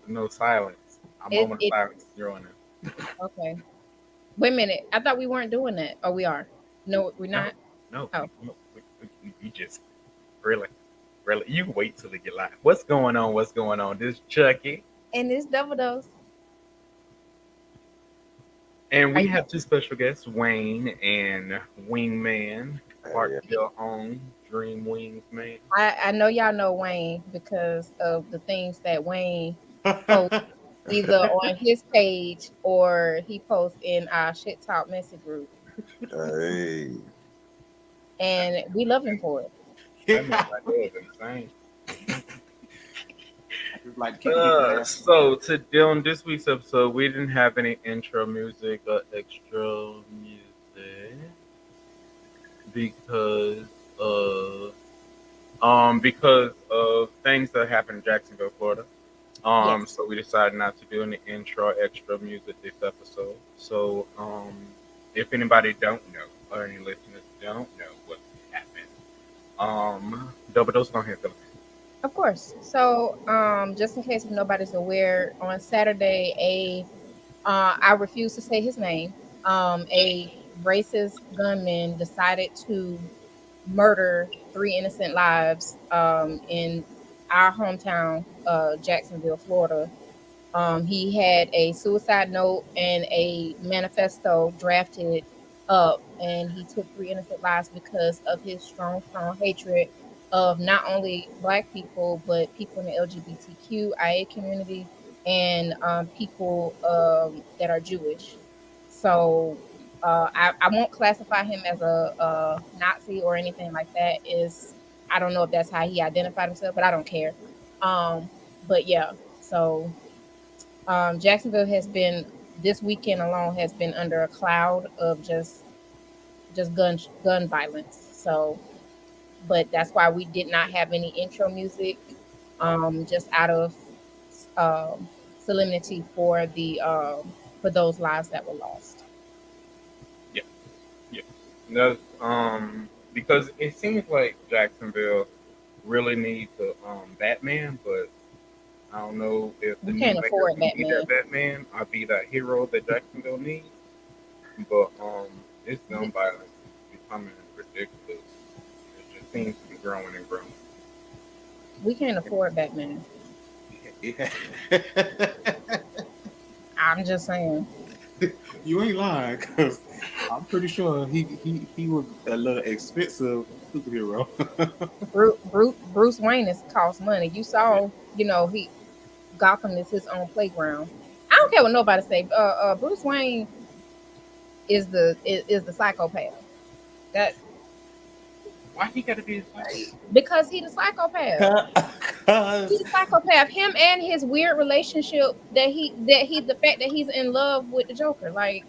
no silence. A It moment of it silence. You're on it. okay. Wait a minute. I thought we weren't doing that. Oh, we are. No, we're No, not. no, Oh, you just really, really. You wait till it get live. What's going on? What's going on? This is Chucky, and it's double dose. and Are we you? have two special guests, Wayne and Wingman, Hey, Clarksville own Dream Wings Man. I know y'all know Wayne because of the things that Wayne posts either on his page or he posts in our shit talk message group, hey, and we love him for it. That man right there is insane. I just like to keep it classy. So today on this week's episode, we didn't have any intro music or extra music because uh because of things that happened in Jacksonville, Florida. Yes. So we decided not to do any intro extra music this episode. So if anybody don't know or any listeners don't know what happened, Double Dose gonna handle it. Of course. So, just in case if nobody's aware, on Saturday, I refuse to say his name. A racist gunman decided to murder three innocent lives in our hometown, Jacksonville, Florida. He had a suicide note and a manifesto drafted up, and he took three innocent lives because of his strong, strong hatred of not only Black people but people in the LGBTQIA community and people that are Jewish. So I won't classify him as a Nazi or anything like that. Is I don't know if that's how he identified himself, but I don't care. Um, but yeah, so Jacksonville has been this weekend alone has been under a cloud of just gun violence. So, but that's why we did not have any intro music, just out of um, solemnity for those lives that were lost. Yeah, yeah. That's because it seems like Jacksonville really needs a Batman, but I don't know if the We new can't mayor is afford gonna be that Batman. Batman or be that hero that Jacksonville needs. But this gun We, violence is becoming ridiculous. It just seems to be growing and growing. we can't afford Batman. Yeah. I'm just saying. You ain't lying, cause I'm pretty sure he was a little expensive superhero. Bruce Wayne is cost money. You saw, he Gotham is his own playground. I don't care what nobody say. Bruce Wayne is the psychopath. That Why he gotta be a psycho? because he the psychopath. He's Cause a psychopath. Him and his weird relationship the fact that he's in love with the Joker. Like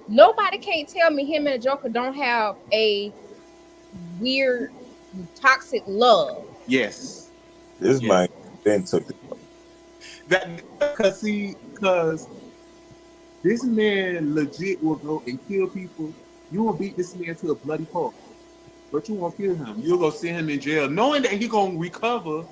nobody can't tell me him and the Joker don't have a weird toxic love. yes, this yes. man then took the That cause this man legit will go and kill people. You will beat this man to a bloody pulp, but you won't kill him. You'll go send him in jail, knowing that he gonna recover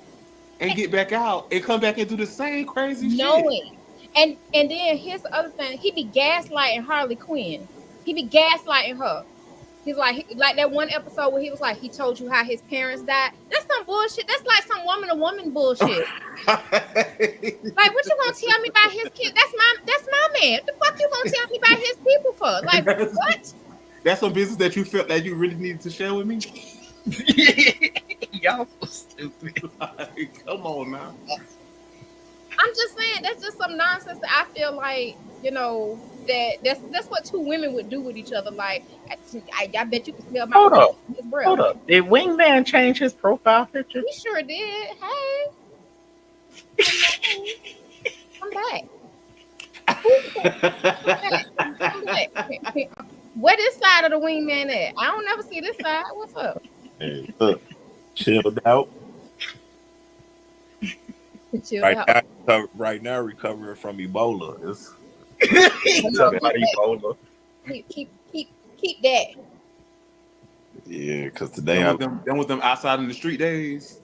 and get back out and come back and do the same crazy shit. Knowing. And then here's the other thing. He be gaslighting Harley Quinn. He be gaslighting her. He's like that one episode where he was like, he told you how his parents died. That's some bullshit. That's like some woman to woman bullshit. Like, what you gonna tell me about his kid? That's my man. What the fuck you gonna tell me about his people for? Like, that's, what? that's some business that you felt that you really needed to share with me. Y'all so stupid. Like, come on now. I'm just saying that's just some nonsense that I feel like, that's what two women would do with each other. Like, I bet you can smell my Hold up, his breath. hold up. Did Wingman change his profile picture? He sure did. Hey, come back. Come back. Where this side of the wingman at? I don't never see this side. What's up? hey, look, chilled out. Chill Right out. now, right now recovering from Ebola. It's He No, talking about Ebola. keep that. yeah, because today I Done with them outside in the street days.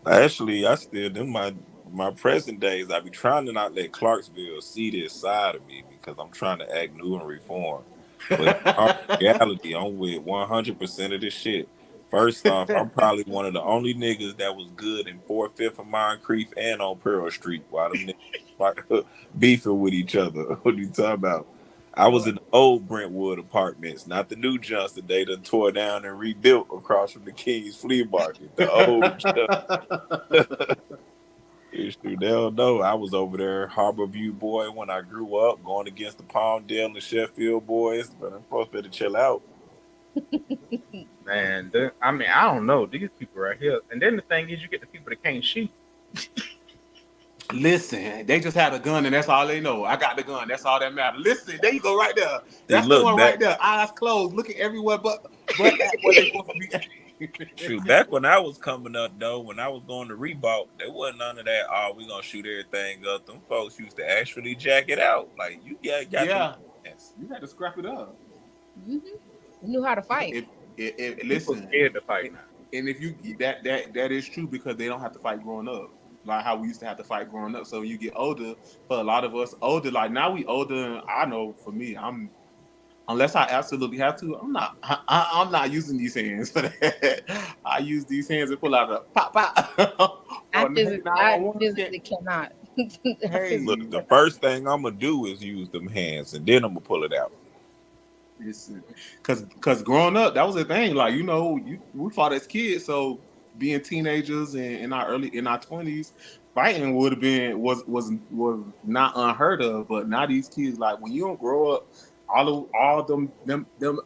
Actually, I still in my present days. I be trying to not let Clarksville see this side of me because I'm trying to act new and reform. But in all reality, I'm with 100% of this shit. First off, I'm probably one of the only niggas that was good in 4th, 5th of Moncrief and on Pearl Street while them niggas beefing with each other. What are you talking about? I was in the old Brentwood apartments, not the new Johnston they done tore down and rebuilt across from the King's Flea Market. The old issue. They don't know. I was over there, Harbor View boy, when I grew up, going against the Palmdale and Sheffield boys. But I'm supposed to chill out. Man, I mean, I don't know these people right here. And then the thing is, you get the people that can't shoot. Listen, they just had a gun and that's all they know. I got the gun. That's all that matters. Listen, there you go right there. That's the one right there. Eyes closed, looking everywhere but at where they supposed to be. Shoot, back when I was coming up though, when I was going to Reebok, there wasn't none of that. Oh, we gonna shoot everything up. Them folks used to actually jack it out. Like you got you had to scrap it up. Mm-hmm. You knew how to fight. Listen, scared to fight now. And if you that is true because they don't have to fight growing up. Like how we used to have to fight growing up. So when you get older, for a lot of us older, like now we older. I know for me, unless I absolutely have to, I'm not using these hands for that. I use these hands and pull out a pop. I physically cannot. Hey, look, the first thing I'm gonna do is use them hands, and then I'm gonna pull it out. Because growing up, that was the thing. Like we fought as kids, so being teenagers and in our 20s, fighting was not unheard of. But now these kids, like when you don't grow up, all them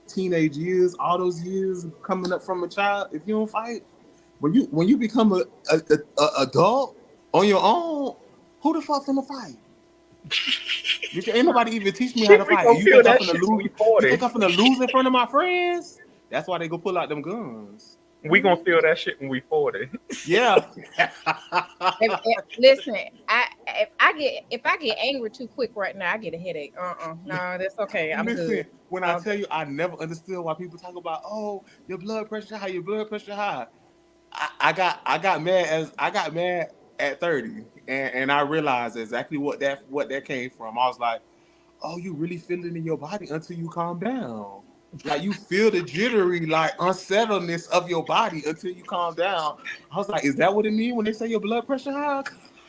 teenage years, all those years coming up from a child, if you don't fight, when you become a adult on your own, who the fuck finna fight? Ain't nobody even teach me how to fight. You think I'm finna lose in front of my friends? That's why they go pull out them guns. We gonna feel that shit when we 40. Yeah. Listen, if I get angry too quick right now, I get a headache. No, that's okay. I'm good. When I tell you, I never understood why people talk about, oh, your blood pressure high, your blood pressure high. I got mad at 30, and I realized exactly what that came from. I was like, oh, you really feel it in your body until you calm down. Like you feel the jittery, like unsettledness of your body until you calm down. I was like, is that what it means when they say your blood pressure high?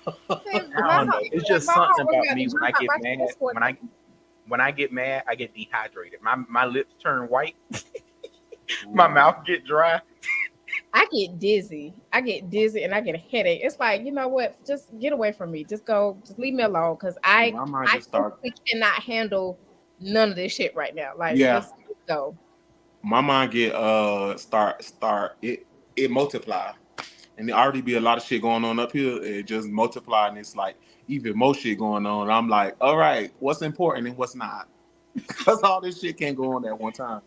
I don't know. It's just something about me when I get mad. When I get mad, I get dehydrated. My lips turn white. My mouth get dry. I get dizzy and I get a headache. It's like, you know what? Just get away from me. Just leave me alone because I cannot handle none of this shit right now. Like, just go. My mind get it multiply, and there already be a lot of shit going on up here. It just multiply, and it's like even more shit going on. I'm like, all right, what's important and what's not? Because all this shit can't go on at one time.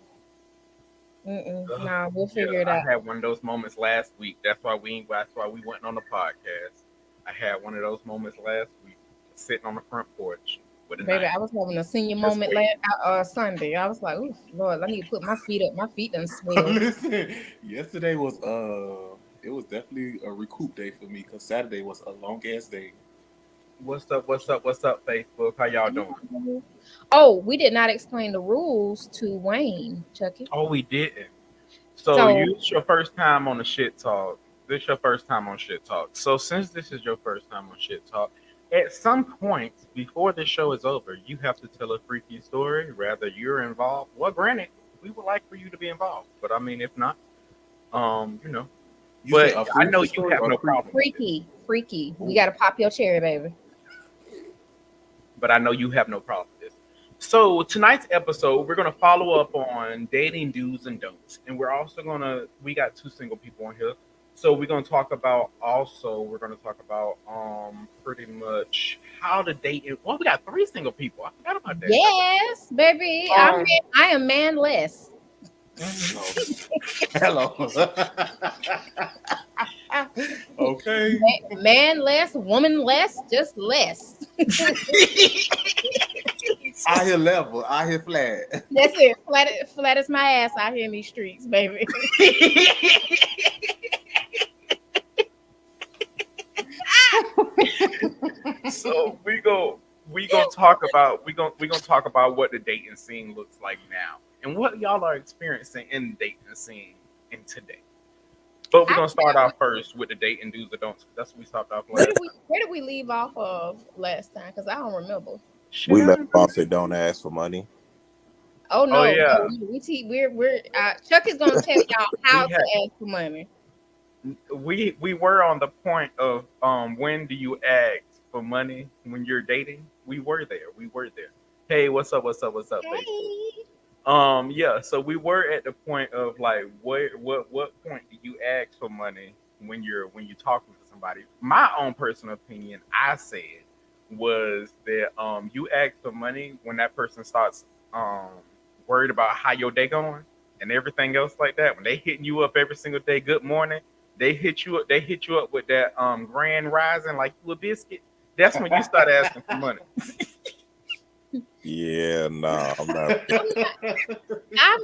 No, we'll figure it out. I had one of those moments last week. That's why we went on the podcast. I had one of those moments last week, sitting on the front porch. Baby, I was having a senior moment last Sunday. I was like, "Ooh, Lord, I need to put my feet up. My feet done swell." Listen, yesterday was it was definitely a recoup day for me because Saturday was a long ass day. What's up, Facebook? How y'all doing? Oh, we did not explain the rules to Wayne, Chucky. Oh, we didn't. So it's your first time on the Shit Talk. This is your first time on Shit Talk. So since this is your first time on Shit Talk, at some point before the show is over, you have to tell a freaky story. Rather you're involved. Well, granted, we would like for you to be involved, but I mean, if not, But I know you have no problem. Freaky. We got to pop your cherry, baby. But I know you have no problem with this. So tonight's episode, we're going to follow up on dating do's and don'ts. And we got two single people on here. So we're going to talk about pretty much how to date. Well, we got three single people. I forgot about that. Yes, baby. I am manless. Hello. Okay. Man less, woman less, just less. I hear level. I hear flat. That's it. Flat as my ass out here in these streets, baby. So we gonna talk about we gonna talk about what the dating scene looks like now and what y'all are experiencing in the dating scene in today. But we're I gonna start forgot off first with the dating do's or don'ts. That's what we stopped off where last. did we leave off of last time? Because I don't remember. We left Should off at don't ask for money. Oh Oh no, yeah, no, we're Chuck is gonna tell y'all how we to ask for money. we were on the point of when do you ask for money when you're dating? We were there. We were there. Hey, what's up? What's up? What's up, Facebook? Hey. Yeah, so we were at the point of like what point do you ask for money when you're talking to somebody? My own personal opinion, I said, was that you ask for money when that person starts um worried about how your day going and everything else like that. When they hitting you up every single day, good morning, they hit you up with that grand rising like you a biscuit. That's when you start asking for money. Yeah, nah, I'm not. I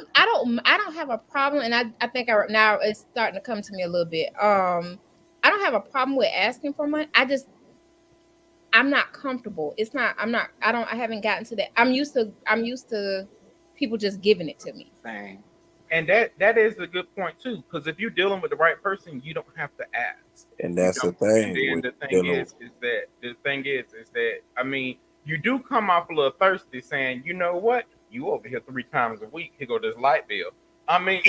don't have a problem, and I think now it's starting to come to me a little bit. I don't have a problem with asking for money. I'm not comfortable. It's not. I haven't gotten to that. I'm used to people just giving it to me. Same. And that is a good point too, because if you're dealing with the right person, you don't have to ask. And You that's the don't. And thing then with the thing dealing. is that I mean, you do come off a little thirsty, saying, you know what, you over here 3 times a week. Here go this light bill. I mean,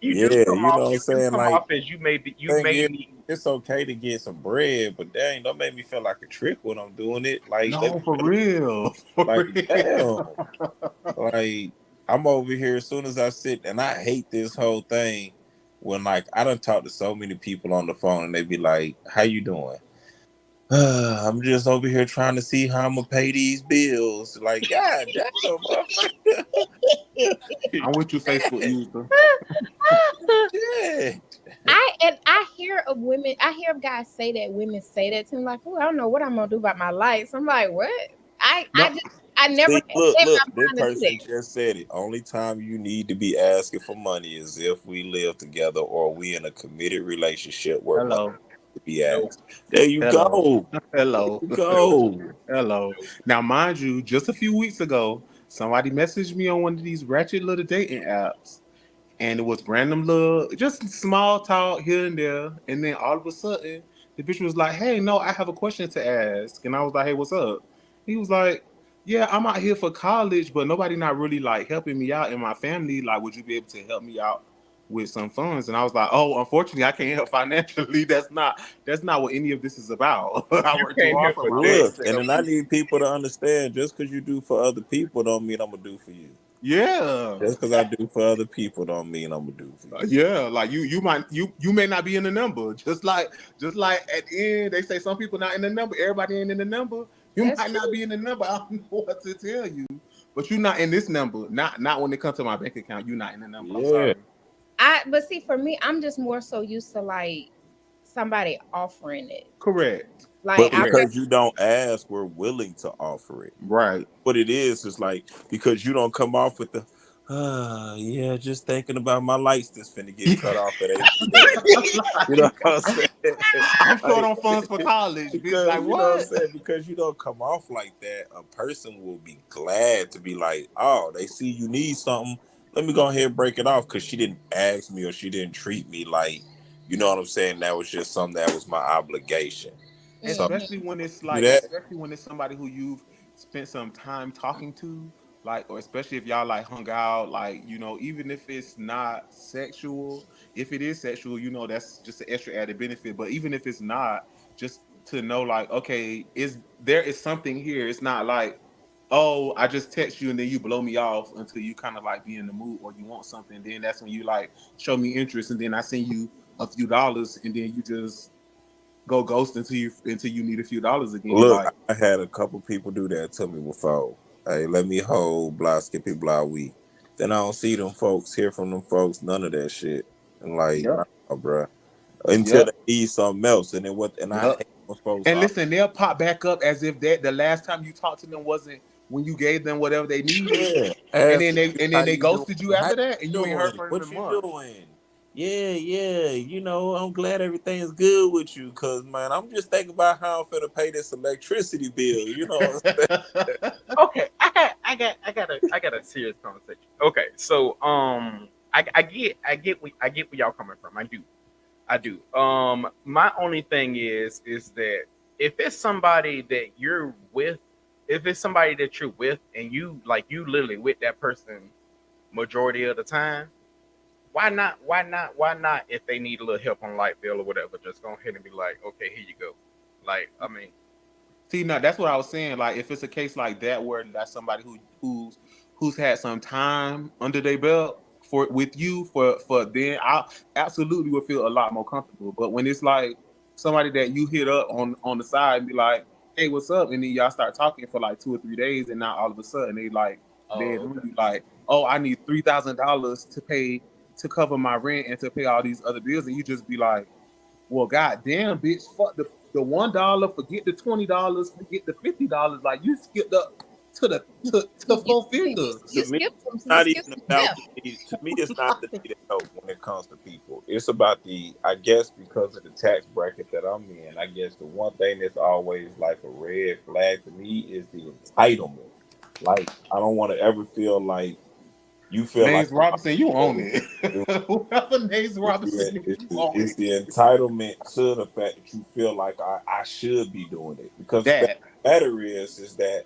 Yeah, you know what I'm saying? come Like, off as you thing may is, need. it's okay to get some bread, but dang, don't make me feel like a trick when I'm doing it. Like, let No, me for feel real. For like, real. damn. Like, I'm over here as soon as I sit, and I hate this whole thing when, like, I done talked to so many people on the phone, and they be like, "How you doing?" I'm just over here trying to see how I'm gonna pay these bills. Like, God damn, motherfucker. I'm with you, Facebook user. Shit. I hear of women. I hear of guys say that women say that to me like, "Oh, I don't know what I'm gonna do about my lights." I'm like, "What?" No, I never See, had look, set look, my this mind to do person that. just said it. Only time you need to be asking for money is if we live together or we in a committed relationship where money hello. to be No, asked. There you Hello. go. There Hello. you no, go. Hello. no. Now, mind you, just a few weeks ago, somebody messaged me on one of these ratchet little dating apps, and it was random little, just small talk here and there, and then all of a sudden, the bitch was like, "Hey, no, I have a question to ask," and I was like, "Hey, what's up?" He was like, "Yeah, I'm out here for college, but nobody not really like helping me out in my family. Like, would you be able to help me out with some funds?" And I was like, "Oh, unfortunately, I can't help financially. That's not what any of this is about. I You work too came here hard for for my dick. Look, money." and So then I need people to understand just because you do for other people don't mean I'm gonna do for you. Yeah. Just because I do for other people don't mean I'm gonna do for you. Yeah, like you may not be in the number. Just like at the end they say some people not in the number. Everybody ain't in the number. You That's might not true. be in the number. I don't know what to tell you. But you're not in this number. Not when it comes to my bank account. You're not in the number. I'm Yeah. sorry. But see, for me, I'm just more so used to like somebody offering it. Correct. Like But I've Correct. never. because you don't ask, we're willing to offer it. Right. What it is like because you don't come off with the yeah, just thinking about my lights that's finna get cut off at 8 p.m. You know what I'm saying? I'm short Like, on funds for college, bitch. because Like you know what I'm what? saying? Because you don't come off like that, a person will be glad to be like, oh, they see you need something. Let me go ahead and break it off because she didn't ask me or she didn't treat me like, you know what I'm saying? That was just something that was my obligation. So Mhm. Especially when it's do like, that. especially when it's somebody who you've spent some time talking to, like, or especially if y'all like hung out, like, even if it's not sexual, if it is sexual, that's just an extra added benefit. But even if it's not, just to know, like, okay, there is something here. It's not like, oh, I just text you and then you blow me off until you kind of like be in the mood or you want something. Then that's when you like show me interest, and then I send you a few dollars, and then you just go ghost until you need a few dollars again. Look, Like, I had a couple people do that to me before. Hey, let me hold blah skippy blah week. Then I don't see them folks, hear from them folks, none of that shit. And like, nah, yep, bruh. Until yep, they need something else. And then I yep. hate when folks And are listen, they'll pop back up as if that the last time you talked to them wasn't when you gave them whatever they needed, yeah, and ask then they how and then they you doing, ghosted you how after that, and you you ain't heard doing, from them what in you months. doing? yeah, I'm glad everything's good with you, cause man, I'm just thinking about how I'm finna pay this electricity bill. You know what I'm saying? Okay, I got a serious conversation. Okay, so I get where y'all coming from. I do. My only thing is that if it's somebody that you're with, if it's somebody that you're with and you literally with that person majority of the time, why not? Why not? Why not? If they need a little help on light bill or whatever, just go ahead and be like, okay, here you go. Like, I mean, See, now that's what I was saying. Like, if it's a case like that where that's somebody who's had some time under their belt for with you for then I absolutely would feel a lot more comfortable. But when it's like somebody that you hit up on the side and be like, "Hey, what's up?" and then y'all start talking for like 2 or 3 days, and now all of a sudden they oh, be like, "Oh, I need $3,000 to pay to cover my rent and to pay all these other bills," and you just be like, well, goddamn, bitch, fuck the $1, forget the $20, forget the $50. Like you skipped up to You, four figures. To you me, skipped it's some. You not skipped even some about steps. the need. To me, it's not the need of help when it comes to people. It's about I guess because of the tax bracket that I'm in, I guess the one thing that's always like a red flag to me is the entitlement. Like, I don't want to ever feel like you feel like Nays Robinson, you own oh, it. Whoever Nays it's Robinson is, you own it's it. the entitlement to the fact that you feel like I should be doing it. Because the fact That. of the matter is that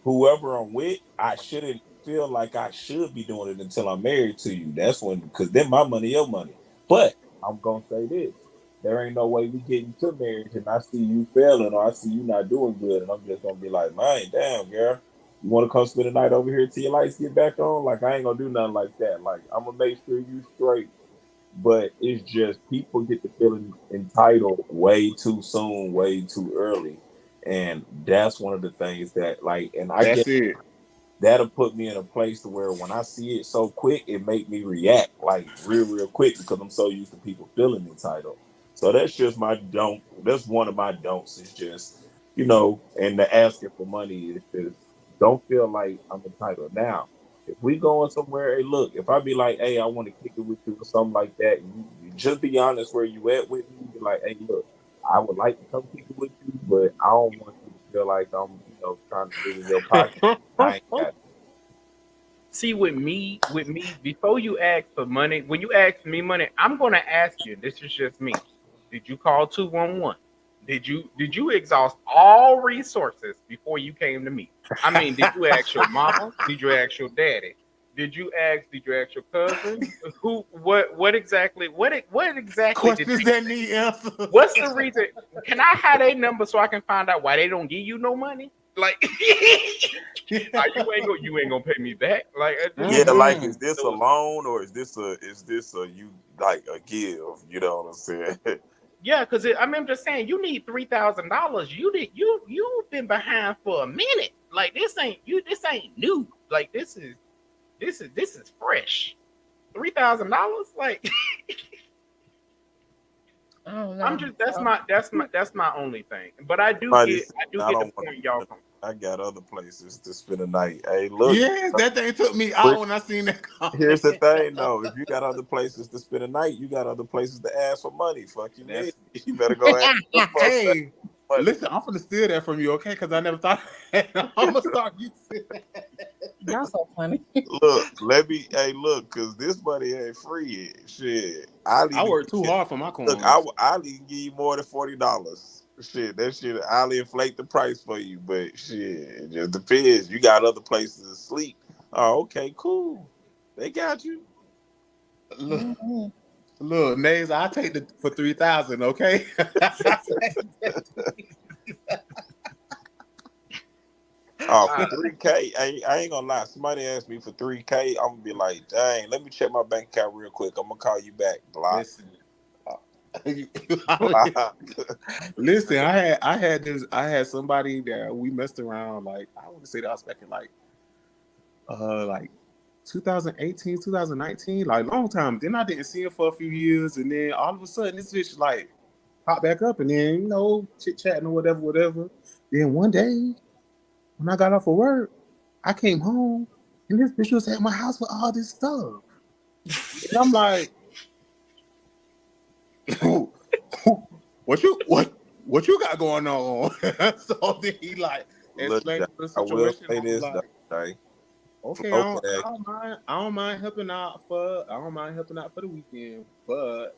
whoever I'm with, I shouldn't feel like I should be doing it until I'm married to you. That's when, because then my money, your money. But I'm gonna say this: there ain't no way we getting to marriage, and I see you failing, or I see you not doing good, and I'm just gonna be like, man, damn, girl, you want to come spend the night over here till your lights get back on? Like, I ain't gonna do nothing like that. Like, I'm gonna make sure you straight. But it's just people get to feeling entitled way too soon, way too early. And that's one of the things that, like, and I That's guess it. that'll put me in a place to where when I see it so quick, it make me react like real quick because I'm so used to people feeling entitled. So that's just my don't. That's one of my don'ts. It's just, and the asking for money is just don't feel like I'm entitled. Now, if we going somewhere, hey, look, if I be like, hey, I want to kick it with you or something like that, you just be honest where you at with me. Be like, hey, look, I would like to come kick it with you, but I don't want you to feel like I'm, trying to live in your pocket. I ain't got see with me, before you ask for money, when you ask me money, I'm gonna ask you. This is just me. Did you call 211? Did you exhaust all resources before you came to me? I mean, did you ask your mama? Did you ask your daddy? Did you ask your cousin? Who what exactly did Questions they that say? need answers. What's the reason? Can I have their number so I can find out why they don't give you no money? Like you ain't gonna pay me back. Like Yeah, like, is Mm-mm. this a loan or is this a you like a give? You know what I'm saying? yeah, because I'm just saying you need $3,000. You've been behind for a minute. Like this ain't new. Like this is fresh. $3,000. Like I don't I'm know. just that's my only thing. But I do Somebody get said, I do I get the don't want point y'all to. come. I got other places to spend the night. Hey, look. Yes, that thing took me out when I seen that comment. Here's the thing, though. If you got other places to spend the night, you got other places to ask for money. Fuck you, man. That's You better go ask them folks for hey. money. Listen, I'm gonna steal that from you, okay? Because I never thought I'm gonna start using that. Y'all so funny. Look, look, cause this money ain't free. Shit, I'll I even work too hard for my look. coins. I'll even give you more than $40. Shit, that shit. I'll inflate the price for you, but shit, it just depends. You got other places to sleep. Oh, okay, cool. They got you. Look, Mhm. look, Nays, I take the for 3,000, okay? Oh, for Uh, 3K, I ain't gonna lie. Somebody asked me for 3K, I'm gonna be like, dang, let me check my bank account real quick. I'm gonna call you back. Block. Listen, Block. listen. I had somebody that we messed around. Like I want to say that I was back in like 2018, 2019, like long time. Then I didn't see him for a few years, and then all of a sudden this bitch like popped back up, and then chit chatting or whatever. Then one day when I got off of work, I came home, and this bitch was at my house with all this stuff, and I'm like, what you got going on? So then he like Look, explained the I will situation. say I'm this, like, Jay. okay, Okay. I don't mind helping out for the weekend, but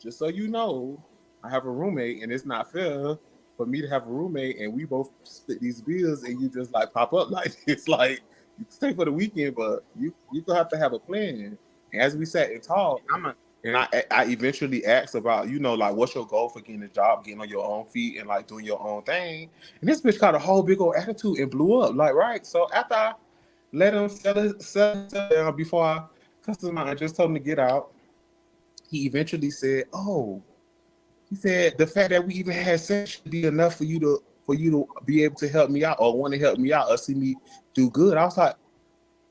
just so you know, I have a roommate, and it's not fair for me to have a roommate and we both split these bills, and you just like pop up like it's like you can stay for the weekend, but you gonna have to have a plan. And as we sat and talked, I'm a and I eventually asked about, like, what's your goal for getting a job, getting on your own feet, and like doing your own thing. And this bitch got a whole big old attitude and blew up. Like, right. So after I let him sell down before I cussed him out and just told him to get out, he eventually said, "Oh," he said, "the fact that we even had sex should be enough for you to be able to help me out or want to help me out or see me do good." I was like,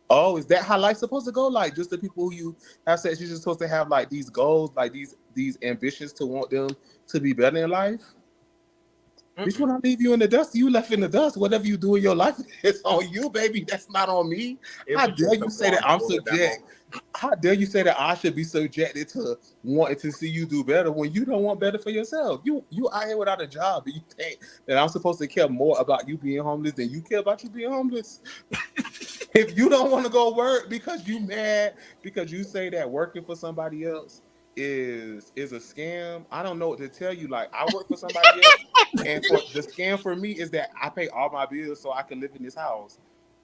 "Oh, is that how life's supposed to go? Like, just the people who you have sex, you're just supposed to have like these goals, like these ambitions to want them to be better in life?" Bitch, when I leave you in the dust, you left in the dust. Whatever you do in your life, it's on you, baby. That's not on me. it How was dare just you a say that one I'm pull down. subject? How dare you say that I should be subjected to wanting to see you do better when you don't want better for yourself? You out here without a job, and you think that I'm supposed to care more about you being homeless than you care about you being homeless? If you don't want to go work because you mad because you say that working for somebody else is a scam, I don't know what to tell you. Like, I work for somebody else, and for the scam for me is that I pay all my bills so I can live in this house.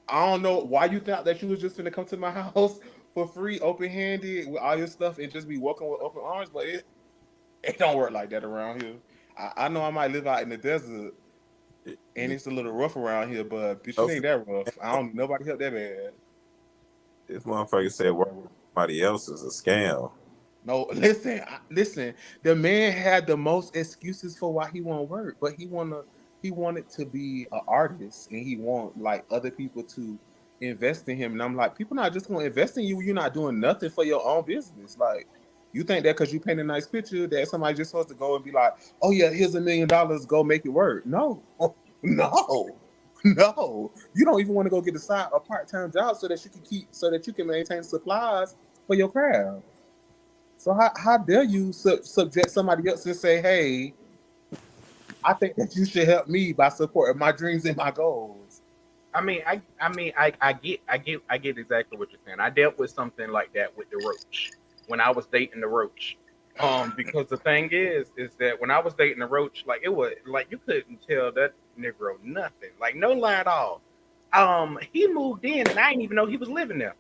I don't know why you thought that you was just gonna come to my house for free, open handed with all your stuff and just be welcome with open arms, but it don't work like that around here. I know I might live out in the desert and it's a little rough around here, but bitch, it ain't that rough. I don't need nobody help that bad. This motherfucker said working for somebody else is a scam. No, listen. The man had the most excuses for why he won't work, but he wanted to be an artist, and he want like other people to invest in him. And I'm like, people not just gonna invest in you. You're not doing nothing for your own business. Like, you think that because you paint a nice picture that somebody just supposed to go and be like, oh yeah, here's $1 million, go make it work. No, no. No, you don't even want to go get a part-time job so that you can maintain supplies for your craft. So how dare you subject somebody else and say, "Hey, I think that you should help me by supporting my dreams and my goals." I get exactly what you're saying. I dealt with something like that with the Roach when I was dating the Roach. Because the thing is that when I was dating the Roach, like it was like you couldn't tell that Negro nothing, like no lie at all. He moved in and I didn't even know he was living there.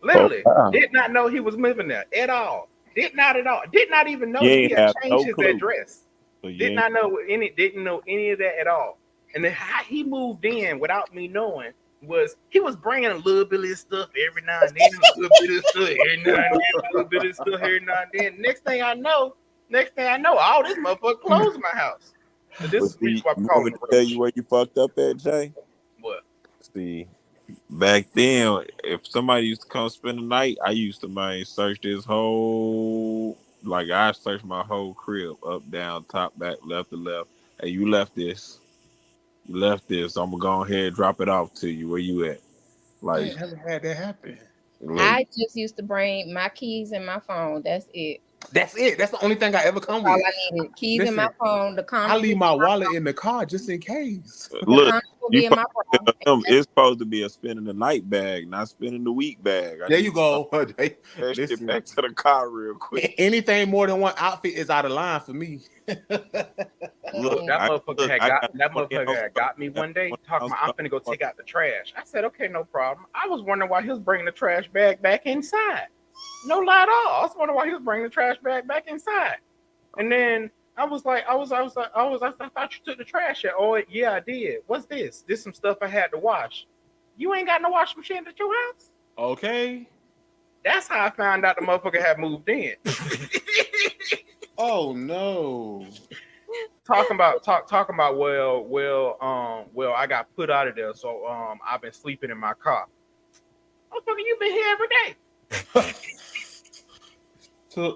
Oh, Literally, wow. did not know he was living there at all. Did not at all. Did not even know You that he ain't had have changed no his clue. address. So you Did ain't not know didn't know any of that at all. And then how he moved in without me knowing was he was bringing a little bit of his stuff every now and then, a little bit of stuff every now and then, a little bit of stuff every now and then. Next thing I know, all this motherfucker closed in my house. So this But is the reason see, why we you call want him me to the tell you Roach. where you fucked up at, Jay? What? See, back then, if somebody used to come spend the night, I used to search this whole, like I searched my whole crib, up, down, top, back, left to left. Hey, you left this. You left this. I'm gonna go ahead and drop it off to you. Where you at? I Like, ain't ever had that happen. look, I just used to bring my keys and my phone. That's it. That's it. That's the only thing I ever come All with. I needed. Keys in my Listen, phone. The I condom leave will my be in my wallet phone. in the car just in case. The look. condom will You be in my supposed to phone. tell them it's supposed to be a spending the night bag, not spending the week bag. I There need you to dump go. that shit Listen, back to the car real quick. anything more than one outfit is out of line for me. Look, Mm-mm. I got That 20 motherfucker ounce had cup, got me got one day 20 talking ounce about I'm cup. finna go take out the trash. I said, okay, no problem. I was wondering why he was bringing the trash bag back inside. No lie at all. I was wondering why he was bringing the trash bag back inside. And then I thought you took the trash out. Oh yeah, I did. What's this? This some stuff I had to wash. You ain't got no washing machine at your house? Okay. That's how I found out the motherfucker had moved in. Oh no. talking about well I got put out of there, so I've been sleeping in my car. Motherfucker, you been here every day.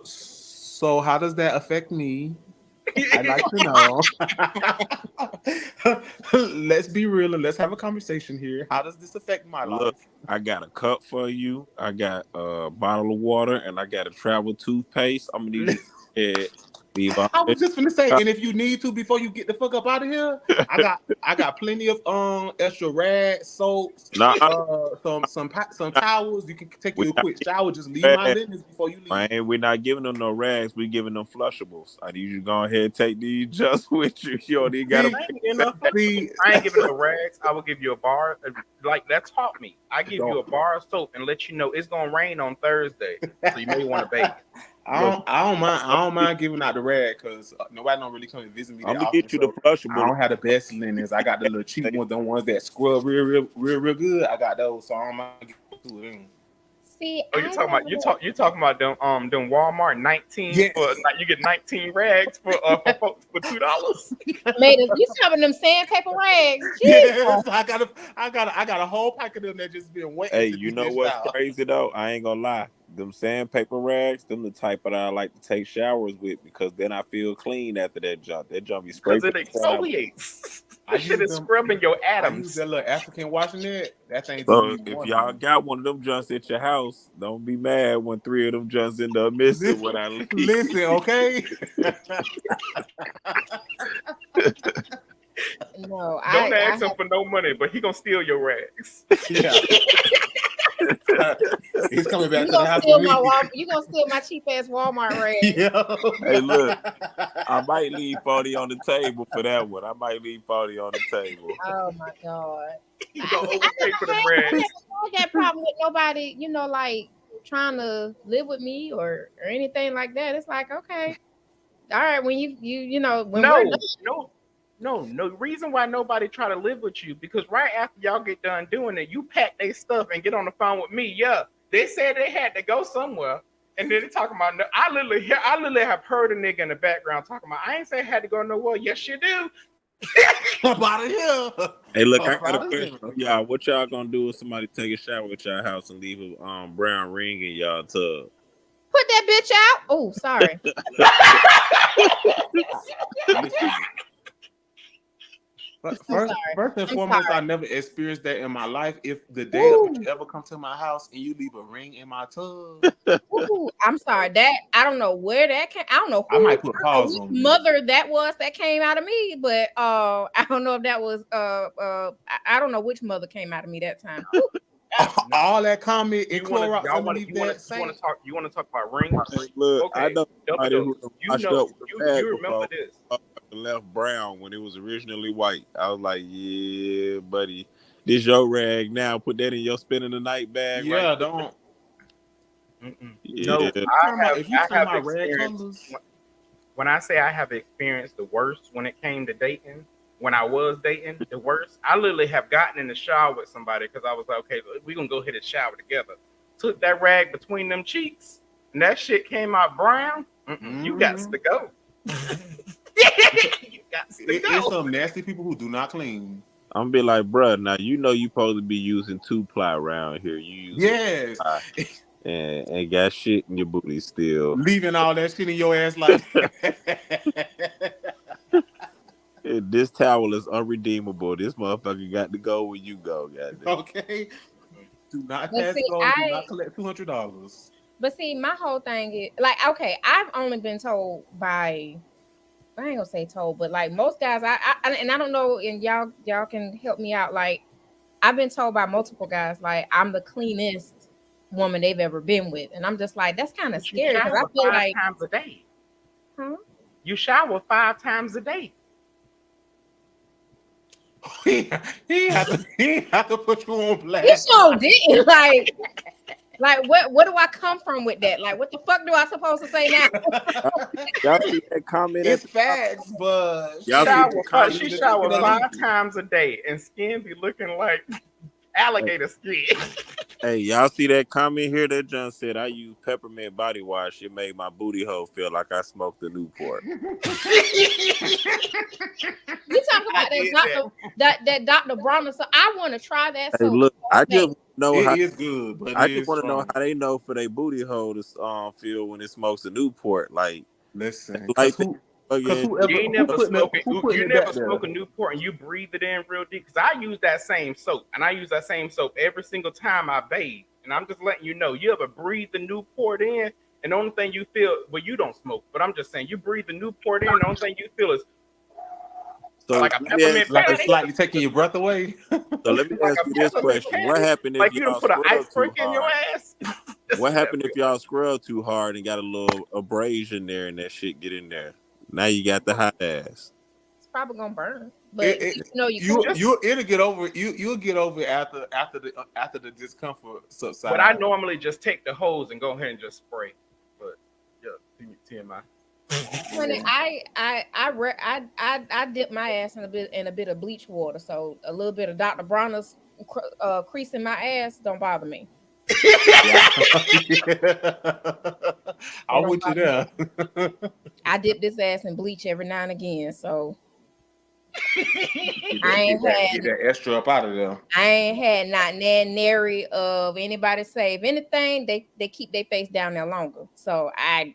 So how does that affect me? I'd like to know. Let's be real and let's have a conversation here. How does this affect my Look, life? I got a cup for you. I got a bottle of water, and I got a travel toothpaste. I'm gonna need you to Leave I was just gonna say, Uh, and if you need to before you get the fuck up out of here, I got plenty of extra rags, soaps, Nah, some towels. You can take we you a not quick shower. Just leave my rags, linens before you leave. man. We're not giving them no rags. We giving them flushables. I need you to go ahead and take these just with you. You don't even gotta. See, I ain't getting no see, I ain't giving no rags. I will give you a bar. Like that taught me. I give you a bar of soap and let you know it's gonna rain on Thursday, so you may want to bake. I don't mind giving out the rag because nobody don't really come and visit me I'm that gonna often. get you the So I flushable. don't have the best linens. I got the little cheap ones, the ones that scrub real good. I got those, so I don't mind giving two of them. See, Oh, you talking about them Walmart 19 Yes. for like you get 19 rags for $2. made us. You talking them sandpaper rags? Jeez. Yes, I got a whole pack of them that just been waiting. Hey, to you be know dished what's out. crazy though? I ain't gonna lie. Them sandpaper rags, them the type that I like to take showers with because then I feel clean after that jump. That jump be Because scraping. it exfoliates. I That shit use is them. scrubbing your I use atoms. that little African washing net. That thing do So me if one. y'all got one of them junks at your house, don't be mad when 3 of them junks end up missing when I leave. Listen, okay. No, Don't I ask him for no money, but he gonna steal your rags. Yeah. He's coming back you to the gonna house steal with my me. you gonna steal my cheap ass Walmart rag. Yeah. Hey, look, I might leave 40 on the table for that one. I might leave 40 on the table. Oh my god. You gonna I overpay for them never rags. had that problem with nobody, like trying to live with me or anything like that. It's like, okay, all right, when when we're done, No reason why nobody try to live with you because right after y'all get done doing it, you pack their stuff and get on the phone with me. Yeah, they said they had to go somewhere, and then they talking about. I literally have heard a nigga in the background talking about. I ain't say I had to go nowhere. Yes, you do. Up out of here. Hey, look, I Up got a out of question here. for y'all. What y'all gonna do if somebody take a shower at y'all house and leave a brown ring in y'all tub? put that bitch out. Oh, sorry. Listen. First and I'm foremost, sorry. I never experienced that in my life. If the day Ooh. of it you ever come to my house and you leave a ring in my tub, Ooh, I'm sorry. That I don't know where that came. I don't know I who might put pause which on you. mother that was that came out of me, but I don't know if that was I don't know which mother came out of me that time. Ooh, All that comment and You want Clorox to underneath that sink. talk about rings? Hey, look, I Okay, know double somebody who dose. done washed up with a bag You remember before. this? Left brown when it was originally white. I was like, yeah, buddy, this your rag now. Put that in your spending the night bag. Yeah, Right? don't. Yeah. No, If you I talking have about red experienced. colors, When I say I have experienced the worst when it came to dating, when I was dating, the worst, I literally have gotten in the shower with somebody because I was like, okay, we're gonna go hit a shower together. Took that rag between them cheeks, and that shit came out brown. You got to go. You got to it's go. some nasty people who do not clean. I'm gonna be like, bruh, now you know you supposed to be using 2-ply around here. You use Yes, and got shit in your booty still. leaving all that shit in your ass like. This towel is unredeemable. This motherfucker got to go where you go, goddamn. Okay, do not But pass see, go. Do not collect $200. but see, my whole thing is like, okay, I've only been told by, I ain't gonna say told, but like most guys, and I don't know, and y'all can help me out. Like, I've been told by multiple guys, like I'm the cleanest woman they've ever been with, and I'm just like, that's kind of scary because I feel like, times a day. huh? You shower 5 times a day. he have to put you on He blast. sure didn't. Like what do I come from with that? Like, what the fuck do I supposed to say now? Y'all see that comment? It's facts, but Y'all She shower 5 times a day, and skin be looking like alligator skin. Hey, y'all see that comment here? That John said, I use peppermint body wash. It made my booty hole feel like I smoked a Newport. You talk about that Dr. Bronner. So I want to try that. Hey, So look, I just know it how. is good, but I it just is want to know strong. how they know for their booty hole to feel when it smokes a Newport. Like, Listen, like who again, You ain't never smoke smoke a Newport and you breathe it in real deep. Because I use that same soap, and I use that same soap every single time I bathe. And I'm just letting you know, you ever breathe the Newport in, and the only thing you feel, well, you don't smoke, but I'm just saying, you breathe the Newport in, the only thing you feel is So like a let me peppermint ask, Like it's patty, slightly taking your breath away. so let me like ask a you this peppermint question: What patty, happened if like you don't y'all put an ice scrub too brick in your hard? ass. What That's happened if y'all scrub too hard and got a little abrasion there and that shit get in there? Now you got the hot ass. It's probably gonna burn, but It, you know you you cool. Just, you it'll get over you'll get over it after the discomfort but I subsides. normally just take the hose and go ahead and just spray. But yeah, TMI. Honey, I dip my ass in a bit of bleach water, so a little bit of Dr. Bronner's crease in my ass don't bother me. Yeah. It I'm don't with you bother me. there. I dip this ass in bleach every now and again, so Get I ain't get had that extra up out of there. not nary of anybody say. If anything, they keep their face down there longer, so I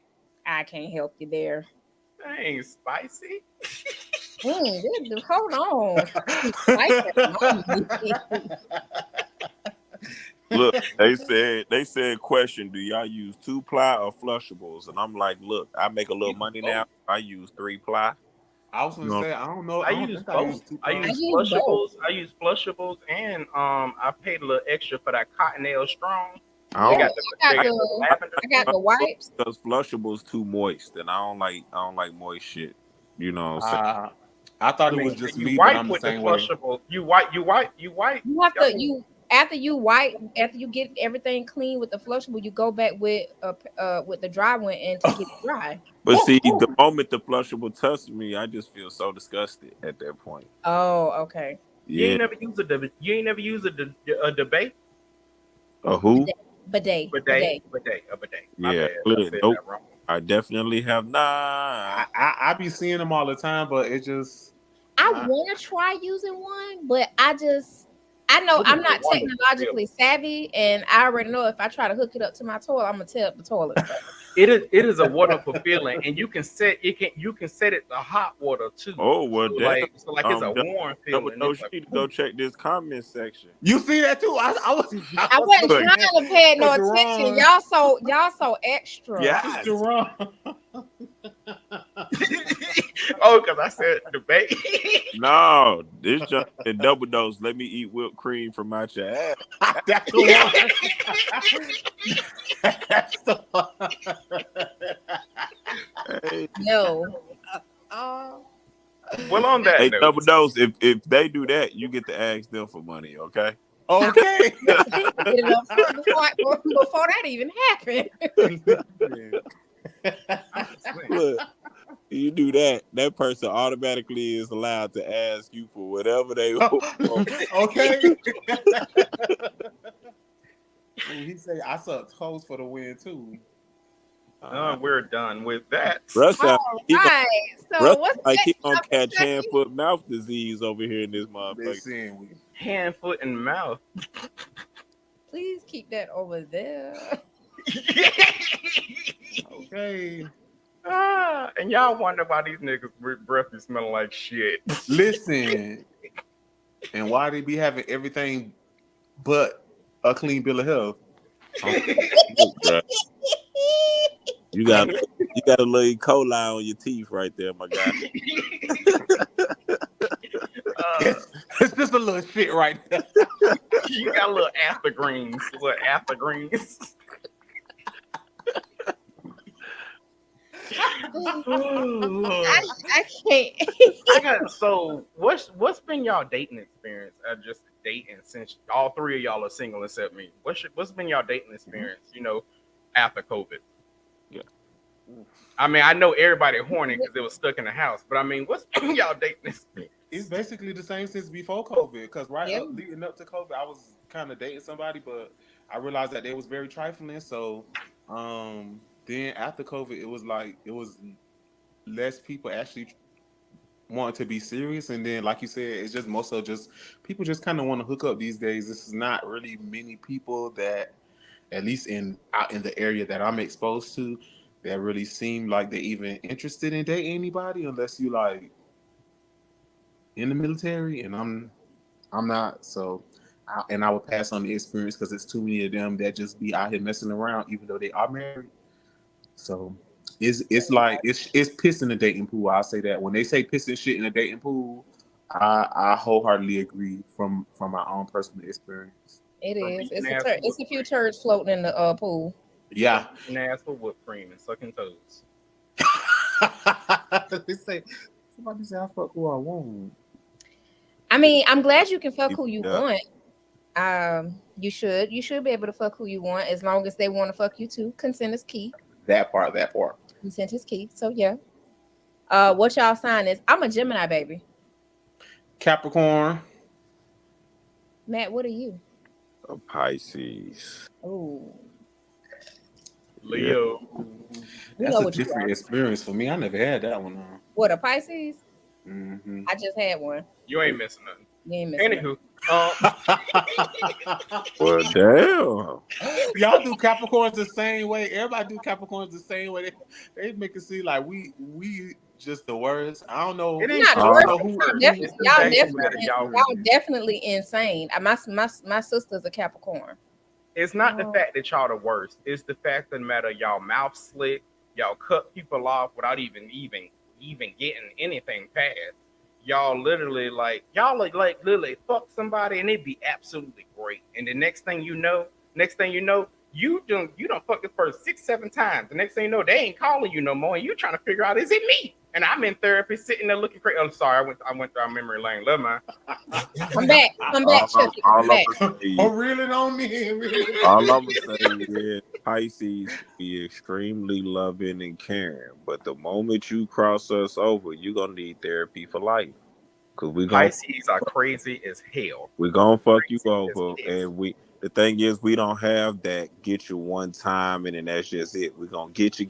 can't help you there. Dang, spicy. Hold on. Spice that on me. Look, they said question: Do y'all use 2-ply or flushables? And I'm like, look, I make a little Use money now. both. I use 3-ply. I was You gonna know, say I don't know. I I don't use think I use both. two I I use pounds. use both. flushables. I use flushables, and I paid a little extra for that Cottonelle Strong. I They Yeah, don't. got the I they got got the the lavender. I got the wipes. Because flushable's too moist, and I don't like moist shit. You know what I'm saying? I thought I it was mean, just you me, but wipe I'm the with the same way. flushable. You wipe. You have I to mean, you after you wipe after you get everything clean with the flushable, you go back with the dry one and to get it dry. But see, the moment the flushable touches me, I just feel so disgusted at that point. Oh, okay. you Yeah. ain't never use you ain't never use a debate. A who? A bidet. My Yeah. bad. I Clear. said Nope. that wrong. I definitely have not. I be seeing them all the time, but it just I I, want to try using one, but I know It is I'm a not wonderful feeling. technologically savvy, and I already know if I try to hook it up to my toilet, I'm gonna tear up the toilet. So. It is a wonderful feeling, and you can set it to hot water too. Oh well, So damn. like it's a warm Double feeling. It's Dose, like, you need to go check this comment section. you see that too. I I was wasn't Look, thinking that. trying to pay no But attention. Jerron, Y'all so extra. yes. Jerron. oh, because I said debate. No, this junk in Double Dose. Let me eat whipped cream from out your ass. That's the one. That's the one. Hey, No. Well, on that hey, note, Double Dose. If they do that, you get to ask them for money. Okay. Okay. Get it up front before that even happened. Look, you do that, that person automatically is allowed to ask you for whatever they want. Okay. Ooh, he say I suck toes for the win too. we're done with that. Russ sound All he gonna, right. Russ So what's like he next gonna topic, catch hand, Chucky? foot, mouth disease over here in this motherfucker. Listen, Hand, foot, and mouth. Please keep that over there. okay. And y'all wonder why these niggas' breath is smelling like shit. Listen, and why they be having everything but a clean bill of health? Look, bruh, you got a little E. coli on your teeth right there, my guy. It's just a little shit right there. You got little after greens. Oh, Lord. I can't. So what's been y'all dating experience? Just dating since all three of y'all are single except me. What's been y'all dating experience? After COVID. Yeah. I mean, I know everybody horny because they was stuck in the house, but I mean, what's been y'all dating experience? It's basically the same since before COVID. Because Yeah. leading up to COVID, I was kind of dating somebody, but I realized that they was very trifling. So, then after COVID, it was less people actually wanting to be serious, and then like you said, it's just most of just people just kind of want to hook up these days. This is not really many people that, at least out in the area that I'm exposed to, that really seem like they're even interested in dating anybody, unless you like in the military, and I'm not. So, I would pass on the experience because it's too many of them that just be out here messing around, even though they are married. So it's like it's piss in the dating pool. I'll say that. When they say piss and shit in the dating pool, I wholeheartedly agree from my own personal experience. It So is. eating ass for It's a whipped few cream. turds floating in the pool. Yeah. Eating ass for whipped cream and sucking toes. They say somebody say I fuck who I want. I mean, I'm glad you can fuck who you Yeah. want. You should be able to fuck who you want as long as they want to fuck you too. Consent is key. That part. Consent is key. So yeah. What y'all sign is? I'm a Gemini, baby. Capricorn. Matt, what are you? A Pisces. Oh, Leo. we That's know a what you different are. experience for me. I never had that one on. What, a Pisces? Mm-hmm. I just had one. You ain't missing nothing. You ain't missing Anywho, Well, damn. Y'all do Capricorns the same way. Everybody do Capricorns the same way. They make it seem like we just the worst. I don't know. it You're ain't not Oh, the the worst. who- worst. Y'all It's the y'all fact that definitely, y'all- definitely insane. My sister's a Capricorn. It's not the Oh. fact that y'all the worst. It's the fact that matter y'all mouth slick. Y'all cut people off without even getting anything past. Y'all literally like literally fuck somebody and it'd be absolutely great. And the next thing you know, you don't fuck this person 6-7 times. The next thing you know, they ain't calling you no more, and you trying to figure out, is it me? And I'm in therapy, sitting there looking crazy. I'm sorry, I went down memory lane. Love mine. Come back, Chucky. Come back. Oh, really on me. Really. All I'm gonna say is Pisces be extremely loving and caring, but the moment you cross us over, you're gonna need therapy for life. Cause we gonna Pisces are crazy as hell. fuck you Crazy over, as piss. and the thing is we don't have that get you one time and then that's just it. We're gonna get you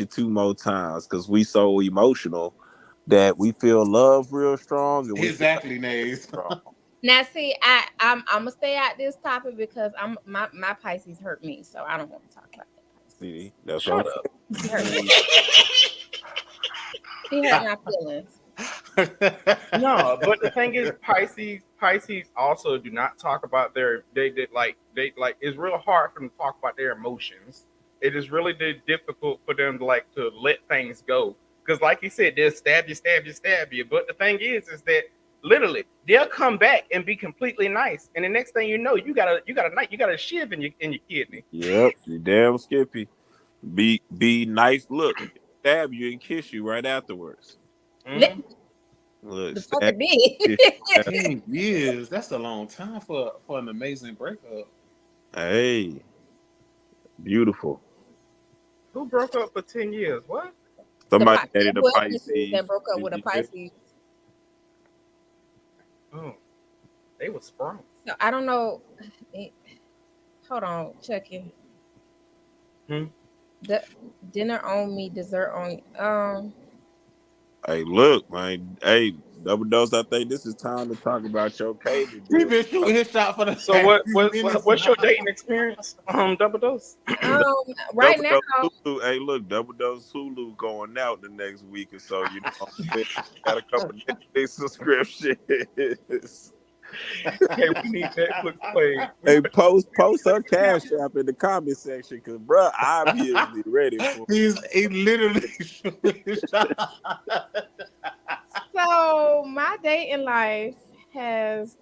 2 more times because we so emotional that we feel love real strong and we Exactly, Nays. strong. Now, see, I'm gonna stay out this topic because my Pisces hurt me, so I don't want to talk about that. See, that's Shut what up. He hurt me. He hurt my feelings. No, but the thing is, Pisces also do not talk about they it's real hard for them to talk about their emotions. It is really difficult for them to let things go because, like you said, they'll stab you. But the thing is that literally they'll come back and be completely nice, and the next thing you know, you got a shiv in your kidney. Yep, you damn Skippy. Be nice. Look, stab you and kiss you right afterwards. Mhm. Look, The fuck stab it be. you. 10 years. That's a long time for an amazing breakup. Hey, beautiful. Who broke up for 10 years? What? Somebody The dated a Pi- Pisces. that broke up with a Pisces. Oh, they were sprung. So I don't know. Hold on, Chucky. The dinner on me, dessert on. Hey, look, man. Hey, Double Dose. I think this is time to talk about your cable He bill. been shooting his shot for the So past few minutes what's your now. dating experience? Double dose. Right Double now, Dose Hulu. Hey, look, Double Dose Hulu going out the next week or so. You know, got a couple Netflix subscriptions. Hey, we need Netflix play. Hey, post her cash app in the comment section, cause bruh, obviously ready for it. He literally shooting his shot. so my dating life has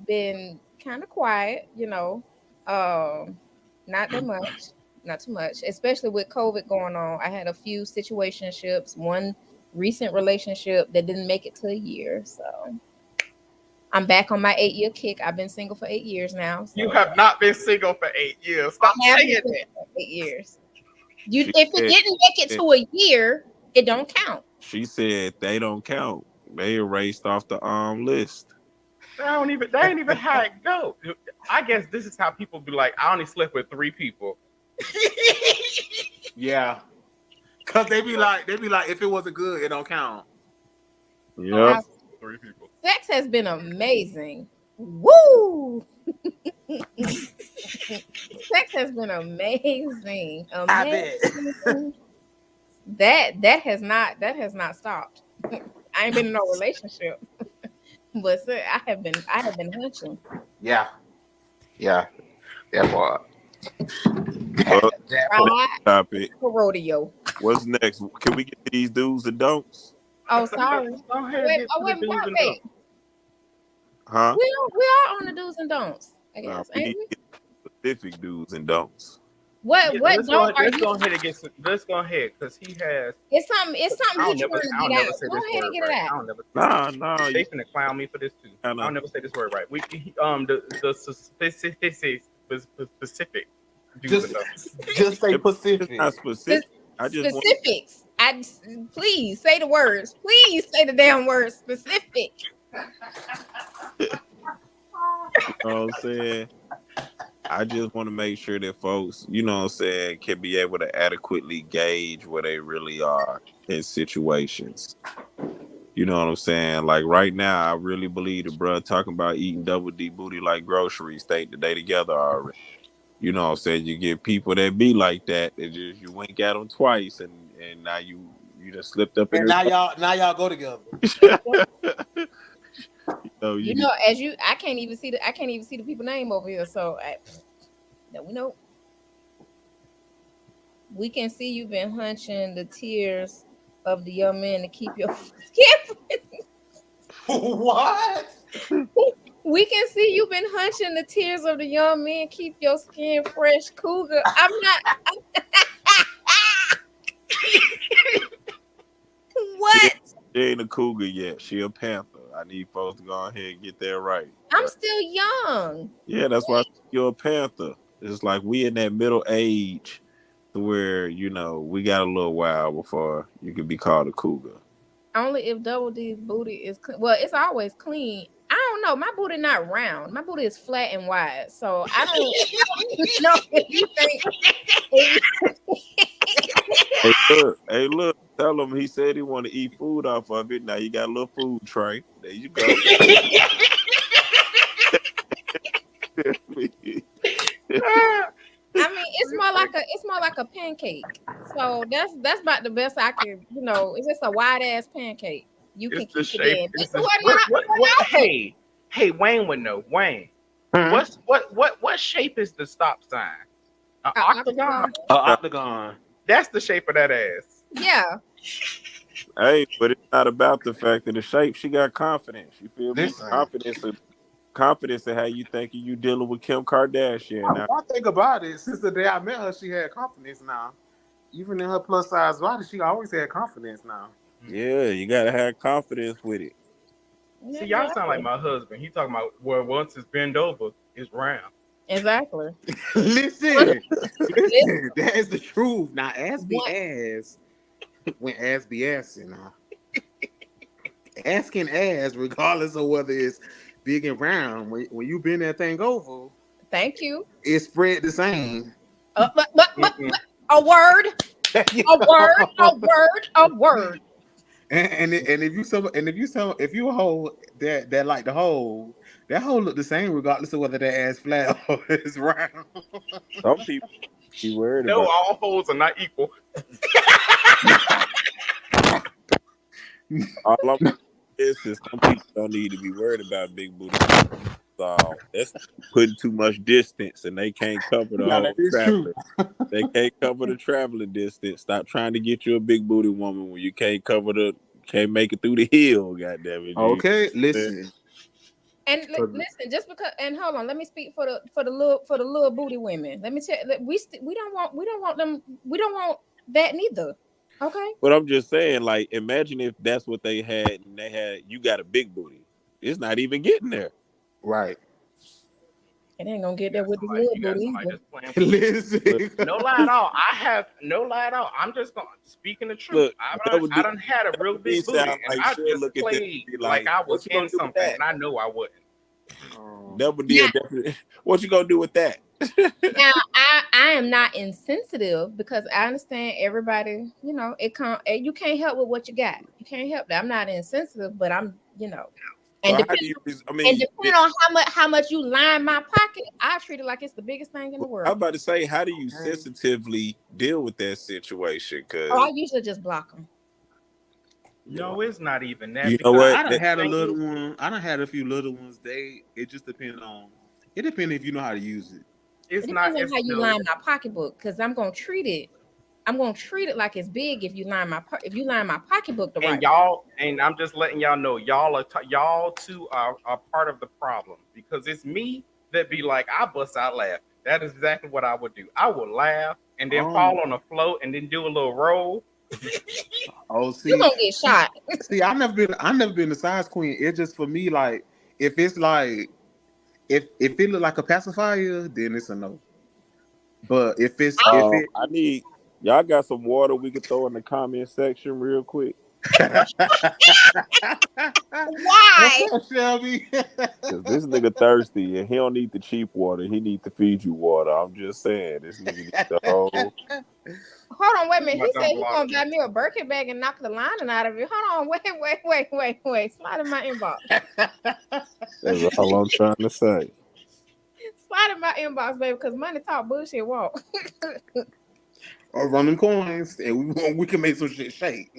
been kind of quiet, not that much, not too much, especially with COVID going on. I had a few situationships, one recent relationship that didn't make it to a year, so I'm back on my 8-year kick. I've been single for 8 years now. So You have not been single for 8 years. Stop I have saying been that. single for 8 years. She If it said- didn't make it to a year, it don't count. She said they don't count. They erased off the list. That ain't even how it go. I guess this is how people be like, I only slept with 3 people. Yeah. Cause they be like, if it wasn't good, it don't count. Yep. 3 people. Sex has been amazing. Woo! Sex has been amazing. I bet. That has not stopped. I ain't been in no relationship, but I have been hunching. Yeah. That part. Well, That Right. topic. For rodeo. What's next? Can we get to these do's and don'ts? Oh, sorry. Go ahead and Wait, get oh, to wait, the do's and wait. don'ts. Huh? We are on the do's and don'ts, I No, guess, we ain't need we? to get specific do's and don'ts. What Yeah, don't are let's you? go ahead and get some, let's go ahead because he has. It's something I he's don't trying never, to I don't get never out. say Go this ahead and word get it right. out. I don't never say Nah, they you finna clown me for this too. I kinda don't never say this word right. Specific do's Just- and don'ts. just say it's Pacific. not specific. I just want Specifics. Please say the words. Please say the damn words. Specific. you know what I'm saying. I just want to make sure that folks, you know what I'm saying, can be able to adequately gauge where they really are in situations. You know what I'm saying? Like right now, I really believe the bruh talking about eating double D booty like groceries think that they together already. You know what I'm saying? You get people that be like that, that just you wink at them twice and now you just slipped up in And now y'all go together. You know, I can't even see the people name over here. So we know. We can see you've been hunching the tears of the young men to keep your skin. What? We can see you've been hunching the tears of the young men keep your skin fresh, cougar. I'm not. What? She ain't a cougar yet. She a panther. I need folks to go ahead and get that right. I'm still young. Yeah, that's why you're a panther. It's like we in that middle age to where, you know, we got a little while before you could be called a cougar. Only if double D's booty is clean. Well, it's always clean. I don't know. My booty not round. My booty is flat and wide. So I don't know if you think. Hey, look. Tell him he said he want to eat food off of it. Now you got a little food tray. There you go. I mean, it's more like a pancake. So that's about the best I can. You know, it's just a wide ass pancake. You can It's the keep shape. it in. It's This the, is what hey, Wayne would know. Wayne, what shape is the stop sign? An octagon. Octagon. That's the shape of that ass. Yeah. Hey, but it's not about the fact of the shape. She got confidence. You feel me? Listen. Confidence in how you thinking you dealing with Kim Kardashian. Now, One thing about it, since the day I met her, she had confidence now. Even in her plus size body, she always had confidence now. yeah, you gotta have confidence with it. See, y'all sound like my husband. He talking about well, once it's bend over, it's round. Exactly. Listen, that is the truth. Now, ass be ass when ass be assing. Now, asking ass, regardless of whether it's big and round, when you bend that thing over, Thank you. it spread the same. But a word, a word. And if you hold that like the hole, that hole look the same regardless of whether that ass flat or it's round. Some people be worried No, about. all holes are not equal. All I'm is some people don't need to be worried about big booty. So that's putting too much distance, and they can't cover the No, whole that is traveling. They can't cover the traveling distance. Stop trying to get you a big booty woman when you can't make it through the hill. Goddamn it! Okay, listen. And listen, just because, and hold on, let me speak for the little booty women. Let me tell you, we don't want that neither. Okay. But I'm just saying, like, imagine if that's what they had, and you got a big booty. It's not even getting there. Right. It ain't gonna get there with the Somebody- little you got booty. somebody either. just playing. Listen. No lie at all. I have no lie at all. I'm just going speaking the truth. Look, I that would done had a real big sound booty, like and I she'll just look at this played and be like I was "What you gonna in do with something, that?" and I know I wouldn't. Double D, definitely. What you gonna do with that? Now I am not insensitive because I understand everybody. You know, you can't help with what you got. You can't help that. I'm not insensitive, but I'm And So depending on how much you line my pocket, I treat it like it's the biggest thing in the world. I'm about to say, how do you sensitively deal with that situation? Because I usually just block them. No, it's not even that. You know what? I done had a little one. I done had a few little ones. It just depends on. It depends if you know how to use it. It's It not. depends on It's how you no. line my pocketbook, because I'm gonna treat it. I'm gonna treat it like it's big if you line if you line my pocketbook the And right way. y'all, and I'm just letting y'all know, y'all too are part of the problem because it's me that be like, I bust out laugh. That is exactly what I would do. I would laugh and then Um, fall on the floor and then do a little roll. oh, You gonna get shot. see, I never been a size queen. It's just for me, like, if it's like, if it look like a pacifier, then it's a no. But if it, I need y'all got some water we could throw in the comment section real quick. Why? what's up, Shelby? Cause this nigga thirsty and he don't need the cheap water. He need to feed you water. I'm just saying, this nigga need the whole. Hold on, wait a minute. My He said dumb he gonna water. buy me a Birkin bag and knock the lining out of it. Hold on, wait. Slide in my inbox. That's all I'm trying to say. Slide in my inbox, baby, because money talk bullshit walk. Or running coins, and we can make some shit shake.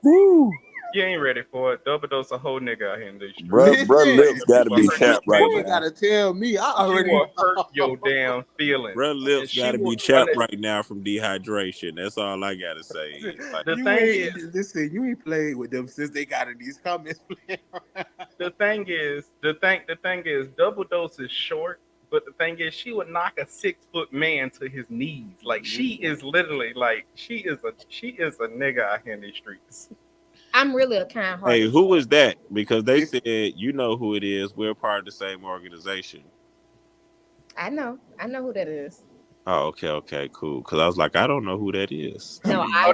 Woo. You ain't ready for it. Double dose a whole nigga out here in these streets. Bruh lips gotta She be will hurt chapped your right You feelings. now. gotta tell me. I She already will hurt your damn feelings. Bruh And lips she gotta will be chapped punish. right now from dehydration. That's all I gotta say. Like, The You thing ain't is, listen. You ain't played with them since they got in these comments. the thing is, double dose is short. But the thing is, she would knock a 6 foot man to his knees. Like she is literally like she is a nigga out here in these streets. I'm really a kind hearted. hey, who is that? Because they It's- said you know who it is. We're part of the same organization. I know who that is. Oh, okay, cool. Because I was like, I don't know who that is. No, Oh, I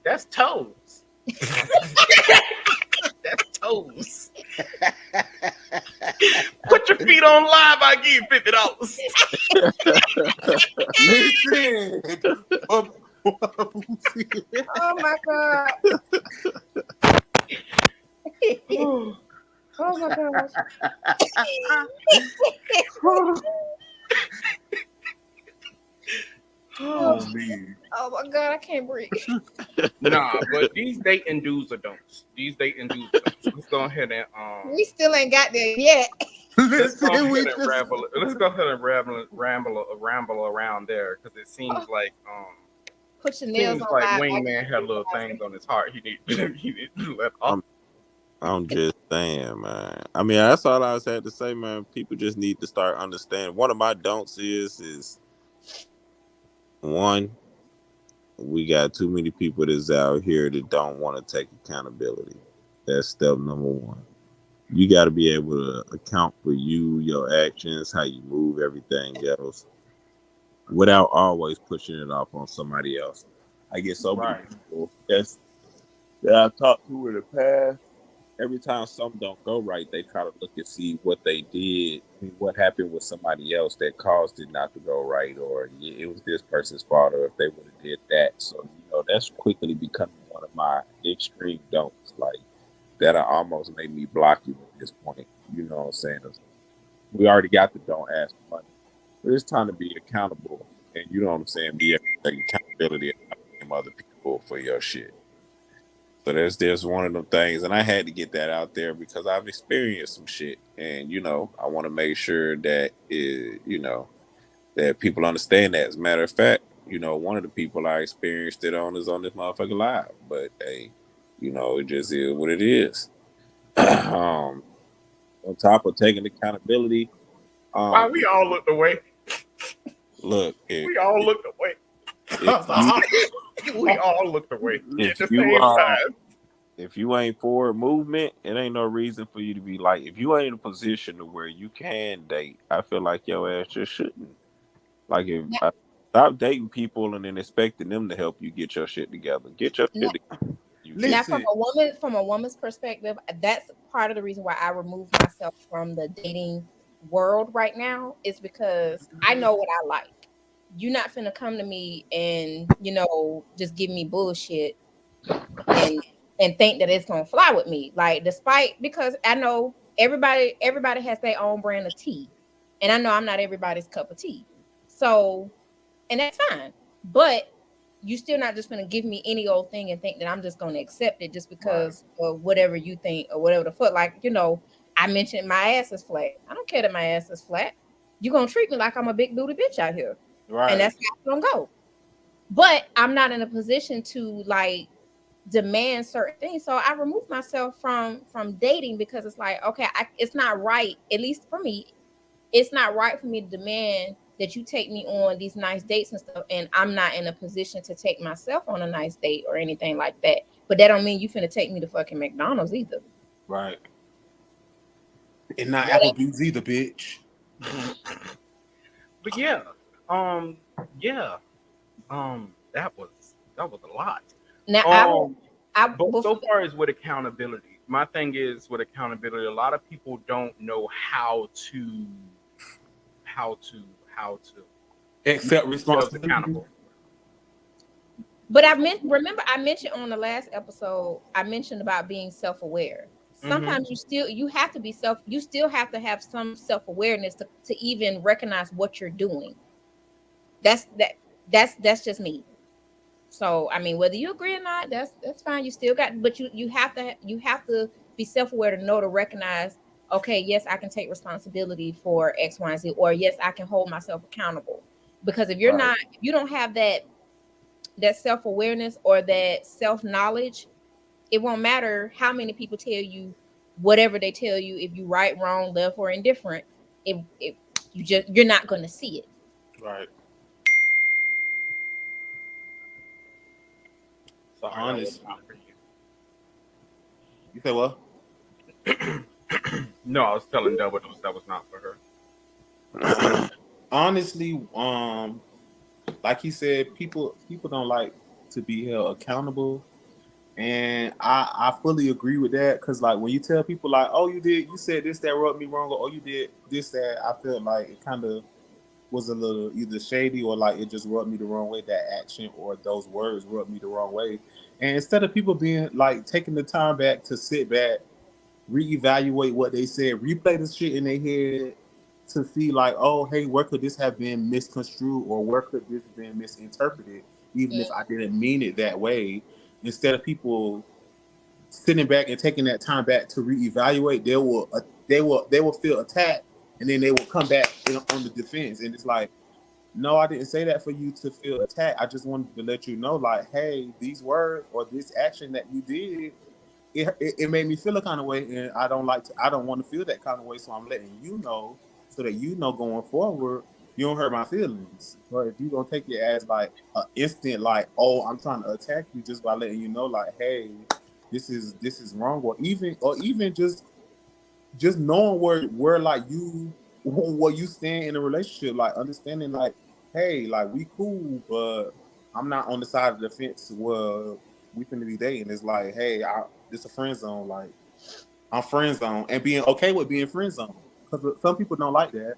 that's toes. That's toes. Put your feet on live. I give you $50. listen. oh my god. Oh my gosh. Oh man. Oh my god, I can't breathe. Nah, but these dating dudes are don'ts. These dating dudes are don'ts. Let's go ahead and We still ain't got there yet. let's go Listen, we ahead and just ramble. Let's go ahead and ramble around there because it seems like Put your nails seems on like live. Wingman had little things on his heart. He need to let off. I'm just saying, man. I mean, that's all I was had to say, man. People just need to start understanding. One of my don'ts is one, we got too many people that's out here that don't want to take accountability. That's step number one. You got to be able to account for you, your actions, how you move, everything else, without always pushing it off on somebody else. I get so many people that I've talked to in the past. Every time something don't go right, they try to look and see what they did, what happened with somebody else that caused it not to go right, or it was this person's fault, or if they would have did that. So that's quickly becoming one of my extreme don'ts. Like that, almost made me block you at this point. You know what I'm saying? We already got the don't ask for money, but it's time to be accountable, and you know what I'm saying? Be able to take accountability and not blame other people for your shit. So there's one of them things, and I had to get that out there because I've experienced some shit, and I want to make sure that that people understand that. As a matter of fact, one of the people I experienced it on is on this motherfucker live, but hey, it just is what it is. On top of taking accountability, Why we all looked away? look, We all looked away. We all looked away at the you same time. if you ain't for movement, it ain't no reason for you to be like. If you ain't in a position to where you can date, I feel like your ass just shouldn't. Like stop dating people and then expecting them to help you get your shit together. Get your shit together. Now, from a woman's perspective, that's part of the reason why I removed myself from the dating world right now, is because I know what I like. You're not finna come to me and just give me bullshit and think that it's gonna fly with me. Like, because I know everybody has their own brand of tea, and I know I'm not everybody's cup of tea. So, and that's fine. But you still not just gonna give me any old thing and think that I'm just gonna accept it just because of whatever you think or whatever the fuck. Like, I mentioned my ass is flat. I don't care that my ass is flat. You're gonna treat me like I'm a big booty bitch out here. Right. And that's how it's gonna go. But I'm not in a position to like demand certain things. So I remove myself from dating because it's like, okay, it's not right, at least for me, it's not right for me to demand that you take me on these nice dates and stuff, and I'm not in a position to take myself on a nice date or anything like that. But that don't mean you finna take me to fucking McDonald's either. Right. And not Applebee's either, bitch. But yeah, that was a lot. Now But so far as with accountability, my thing is with accountability, a lot of people don't know how to Accept responsibility. responsibility. But I mentioned on the last episode, I mentioned about being self-aware. Sometimes you still have to have some self-awareness to even recognize what you're doing. That's just me. So I mean, whether you agree or not, that's fine. You still got, but you have to be self-aware to know to recognize, okay, yes, I can take responsibility for X, Y, and Z, or yes, I can hold myself accountable. Because if you don't have that self-awareness or that self-knowledge, it won't matter how many people tell you whatever they tell you. If you right, wrong, left, or indifferent, you're not going to see it. Right. So honest. You say what? No, I was telling Double Dose that was not for her. Honestly, like he said, people don't like to be held accountable, and I fully agree with that. Because like when you tell people like, oh, you said this that rubbed me wrong, or oh, you did this that, I feel like it kind of was a little either shady or like it just rubbed me the wrong way. That action or those words rubbed me the wrong way. And instead of people being like taking the time back to sit back, reevaluate what they said, replay the shit in their head to see like, oh, hey, where could this have been misconstrued or where could this have been misinterpreted, even if I didn't mean it that way. Instead of people sitting back and taking that time back to reevaluate, they will feel attacked, and then they will come back on the defense. And it's like, no, I didn't say that for you to feel attacked. I just wanted to let you know, like, hey, these words or this action that you did, it made me feel a kind of way, and I don't want to feel that kind of way. So I'm letting you know, so that you know going forward, you don't hurt my feelings. But if you gonna take it as like an instant, like, oh, I'm trying to attack you just by letting you know, like, hey, this is wrong, or even just knowing where like where you stand in a relationship, like understanding like, hey, like we cool, but I'm not on the side of the fence where we finna be dating. It's like, hey, it's a friend zone. Like I'm friend zone, and being okay with being friend zone, because some people don't like that,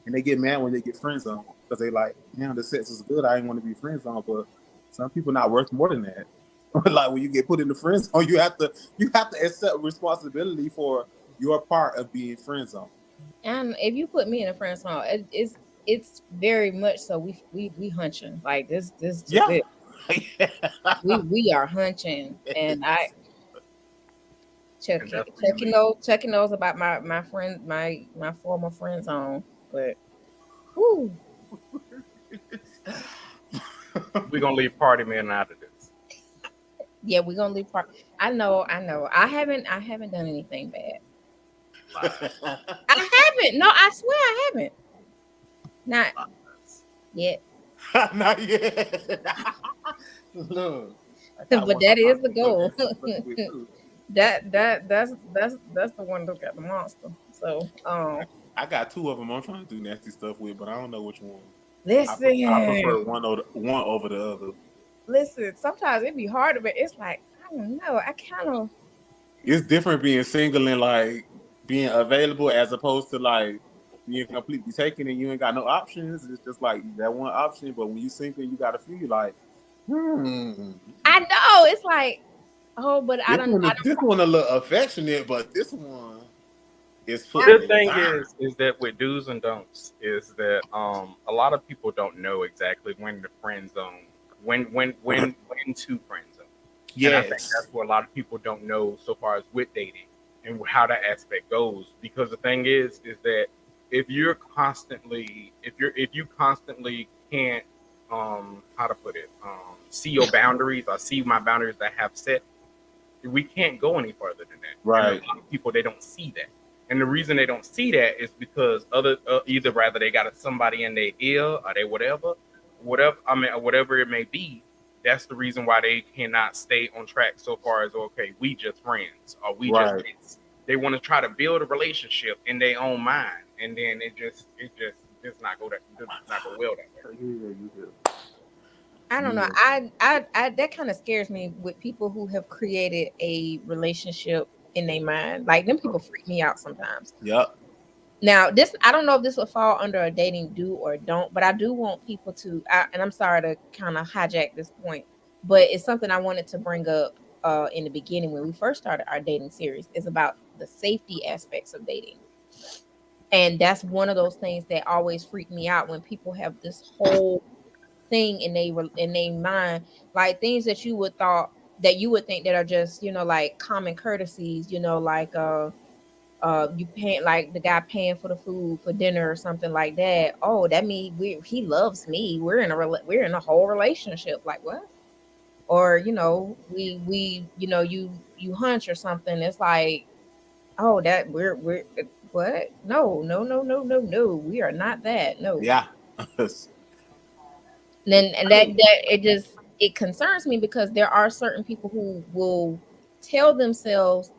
and they get mad when they get friend zone because they like, damn, the sex is good, I didn't want to be friend zone, but some people not worth more than that. Like when you get put in the friend zone, you have to accept responsibility for your part of being friend zone. And if you put me in a friend zone, it's very much so we hunching like this just it. we are hunching, and I checking those about my friend, my former friend zone, but whoo. We're gonna leave Party Man out of this. Yeah, we're gonna leave part. I know. I haven't done anything bad. I haven't. No, I swear I haven't. Not yet. Not yet. Look, But that is the goal. that's the one that got the monster. So I got two of them I'm trying to do nasty stuff with, but I don't know which one. Listen, I prefer one over the other. Listen, sometimes it be hard, but it's like, I don't know. I kind of. It's different being single and like being available as opposed to like being completely taken and you ain't got no options. It's just like that one option, but when you single, you got to feel like, I know. It's like, oh, but I don't. This one a little affectionate, but this one is. The thing is that with do's and don'ts is that a lot of people don't know exactly when the friend zone, when to friend zone. Yeah, I think that's what a lot of people don't know so far as with dating. and how that aspect goes. Because the thing is that if you constantly can't how to put it see your boundaries or see my boundaries that I have set, we can't go any further than that. And Right. a lot of people, they don't see that. And the reason they don't see that is because either rather they got somebody in their ear or they whatever I mean whatever it may be. That's the reason why they cannot stay on track so far as okay, we just friends or we just Right. this. They want to try to build a relationship in their own mind, and then it just not go that does not go well that way. I don't know. Yeah. I that kind of scares me with people who have created a relationship in their mind. Like them people freak me out sometimes. Yep. Now, this I don't know if this would fall under a dating do or don't, but I do want people to. And I'm sorry to kind of hijack this point, but it's something I wanted to bring up in the beginning when we first started our dating series. Is about the safety aspects of dating, and that's one of those things that always freak me out when people have this whole thing in they mind, like things that you would think that are just like common courtesies, like you paying like the guy paying for the food for dinner or something like that. Oh, that means he loves me. We're in a whole relationship. Like what? Or we you hunch or something. It's like, oh, that we're what? No, no, no, no, no, no. We are not that. No. Yeah. And that it concerns me because there are certain people who will tell themselves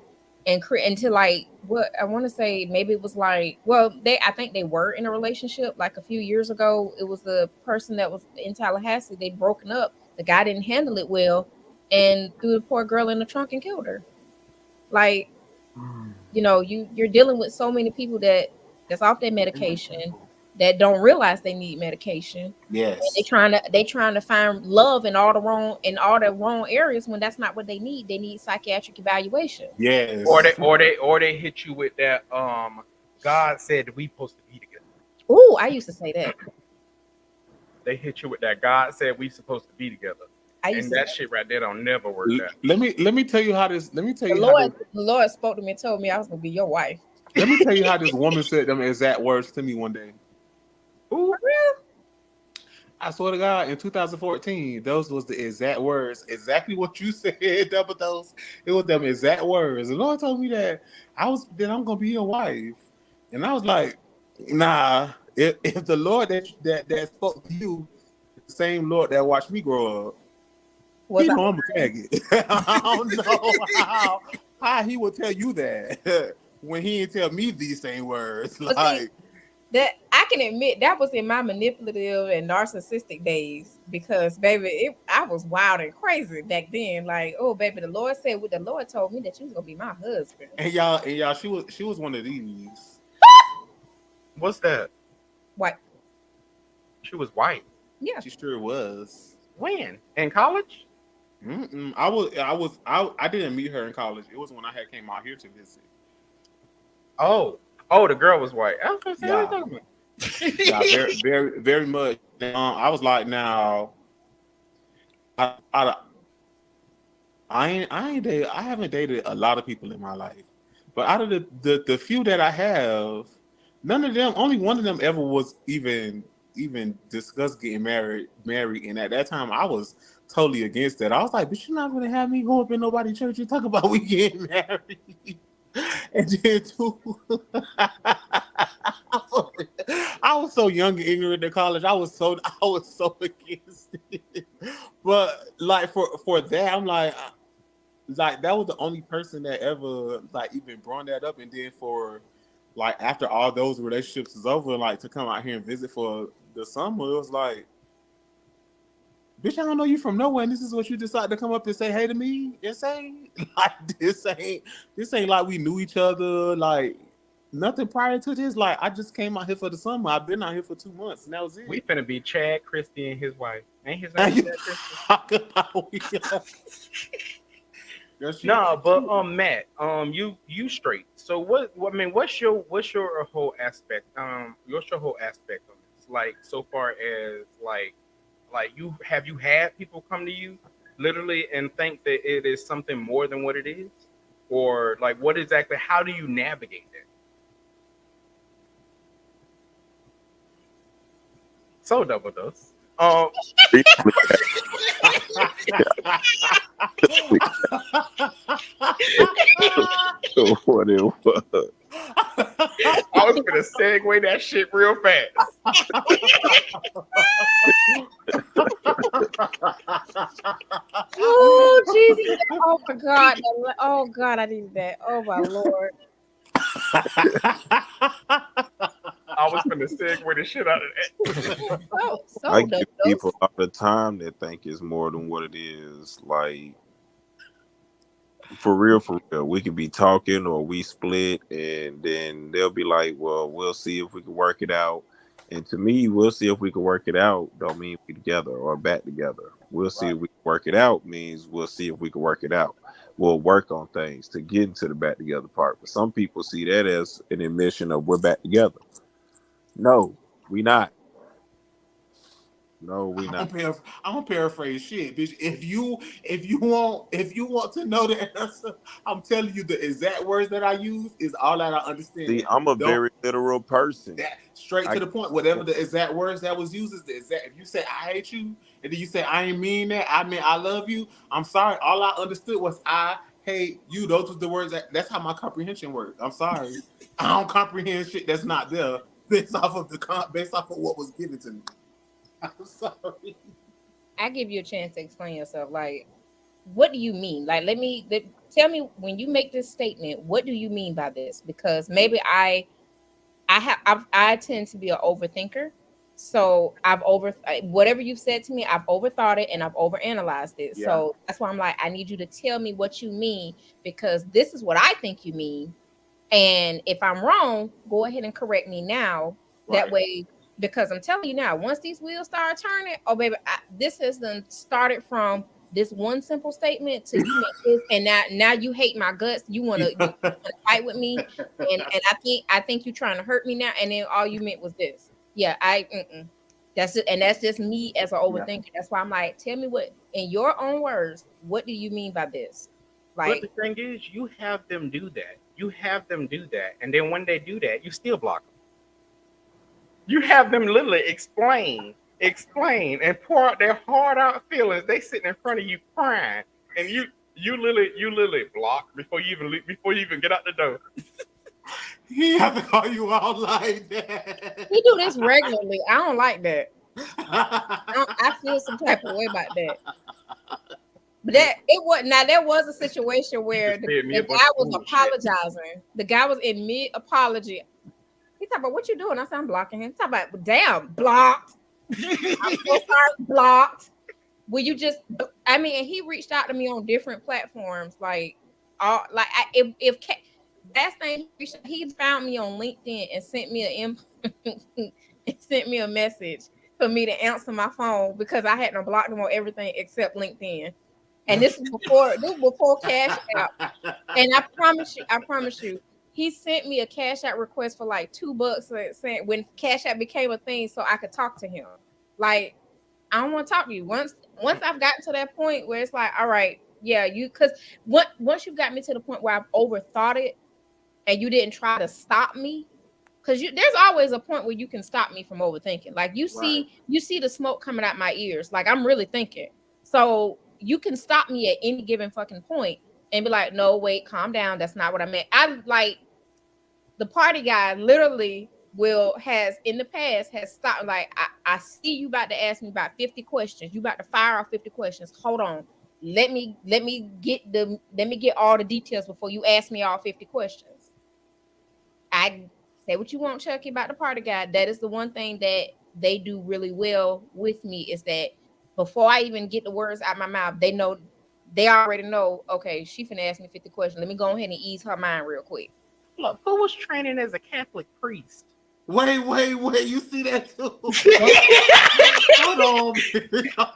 and create into like what I want to say. Maybe it was like, well, I think they were in a relationship like a few years ago. It was the person that was in Tallahassee. They'd broken up. The guy didn't handle it well and threw the poor girl in the trunk and killed her. Like, you're dealing with so many people that's off their medication that don't realize they need medication. And Yes. they trying to find love in all the wrong areas when that's not what they need. They need psychiatric evaluation. Yes. Or they hit you with that God said we supposed to be together. Ooh, I used to say that. They hit you with that God said we supposed to be together. I And used to that shit right there don't never work out. Let me tell you how this. Let me tell the you how Lord this, the Lord spoke to me and told me I was gonna be your wife. let me tell you how this woman said them exact words to me one day. Ooh, I swear to God, in 2014, those was the exact words, exactly what you said. Double those, it was them exact words. The Lord told me that I'm gonna be your wife, and I was like, nah. If the Lord that spoke to you, the same Lord that watched me grow up, Was he I know I'm a faggot. I don't know how he would tell you that when he didn't tell me these same words. But see, that I can admit that was in my manipulative and narcissistic days because baby, I was wild and crazy back then. Like, oh baby, the Lord said what the Lord told me that you was gonna be my husband. and y'all, she was one of these. what's that? What? She was white. Yeah. She sure was. When? In college? I didn't meet her in college. It was when I had came out here to visit. Oh, the girl was white. I was gonna say, what are you talking Yeah, about? very, very, very much. I was like, now, I haven't dated a lot of people in my life, but out of the few that I have, none of them, only one of them ever was even discussed getting married. And at that time, I was totally against that. I was like, but you're not gonna have me go up in nobody's church and talk about we getting married. And then too, I was so young and ignorant in college. I was so against it. But like for that, I'm like that was the only person that ever like even brought that up. And then for like after all those relationships is over, like to come out here and visit for the summer, it was like, bitch, I don't know you from nowhere, and this is what you decide to come up and say hey to me and say? Like this ain't like we knew each other, like nothing prior to this. Like I just came out here for the summer. I've been out here for 2 months, and that was it. We finna be Chad Christie and his wife. Ain't his And name you Chad Christie? talk about No, but Matt, you straight. So what's your whole aspect? What's your whole aspect on this? Like so far as like you had people come to you literally and think that it is something more than what it is? or like what exactly? How do you navigate that? So double dose. What it was. I was gonna segue that shit real fast. Oh Jesus! Oh my God! Oh God! I needed that. Oh my Lord! I was gonna segue the shit out of that. I give people a lot of time that think it's more than what it is. Like, for real, we could be talking or we split, and then they'll be like, well, we'll see if we can work it out. And to me, we'll see if we can work it out don't mean we together or back together. We'll see if we can work it out means we'll see if we can work it out. We'll work on things to get into the back together part. But some people see that as an admission of we're back together. No, we not. No, we not. I'm gonna paraphrase shit, bitch. If you want to know the answer, I'm telling you the exact words that I use is all that I understand. See, I'm a very literal person. That straight to the point. Whatever the exact words that was used is the exact. If you say I hate you, and then you say I ain't mean that, I mean I love you. I'm sorry. All I understood was I hate you. Those was the words that's how my comprehension works. I'm sorry. I don't comprehend shit that's not there based off of what was given to me. I'm sorry. I give you a chance to explain yourself. Like, what do you mean? Like, tell me when you make this statement. What do you mean by this? Because maybe I tend to be an overthinker. So whatever you've said to me, I've overthought it and I've overanalyzed it. Yeah. So that's why I'm like, I need you to tell me what you mean, because this is what I think you mean. And if I'm wrong, go ahead and correct me now. Right. That way. Because I'm telling you now, once these wheels start turning, oh baby, this has done started from this one simple statement to you make this, and now you hate my guts. You want to fight with me, and I think you're trying to hurt me now. And then all you meant was this. Yeah, that's it, and that's just me as an overthinker. Yeah. That's why I'm like, tell me what, in your own words, what do you mean by this? Like, but the thing is, you have them do that. And then when they do that, you still block them. You have them literally explain, and pour out their hard out feelings. They sitting in front of you crying, and you literally block before you even get out the door. He have to call you out like that. He do this regularly. I don't like that. I feel some type of way about that. But there was a situation where the guy was apologizing. The guy was in mid apology. He talking about what you doing? I said I'm blocking him. He talking about damn blocked. I'm so sorry, blocked. Will you just? I mean, and he reached out to me on different platforms. Like, that thing, he found me on LinkedIn and sent me a message for me to answer my phone because I hadn't blocked him on everything except LinkedIn. And this is before Cash App. And I promise you. He sent me a Cash App request for like $2 saying when Cash App became a thing so I could talk to him. Like, I don't want to talk to you. Once I've gotten to that point where it's like, all right, yeah, because once you got me to the point where I've overthought it and you didn't try to stop me, because there's always a point where you can stop me from overthinking. Like you see the smoke coming out my ears. Like I'm really thinking. So you can stop me at any given fucking point and be like, no, wait, calm down. That's not what I meant. I like the party guy literally has in the past stopped. Like, I see you about to ask me about 50 questions. You about to fire off 50 questions. Hold on. Let me get all the details before you ask me all 50 questions. I say what you want, Chucky, about the party guy. That is the one thing that they do really well with me is that before I even get the words out my mouth, they already know, okay, she finna ask me 50 questions. Let me go ahead and ease her mind real quick. Look, who was training as a Catholic priest? Wait, you see that too? Hold on.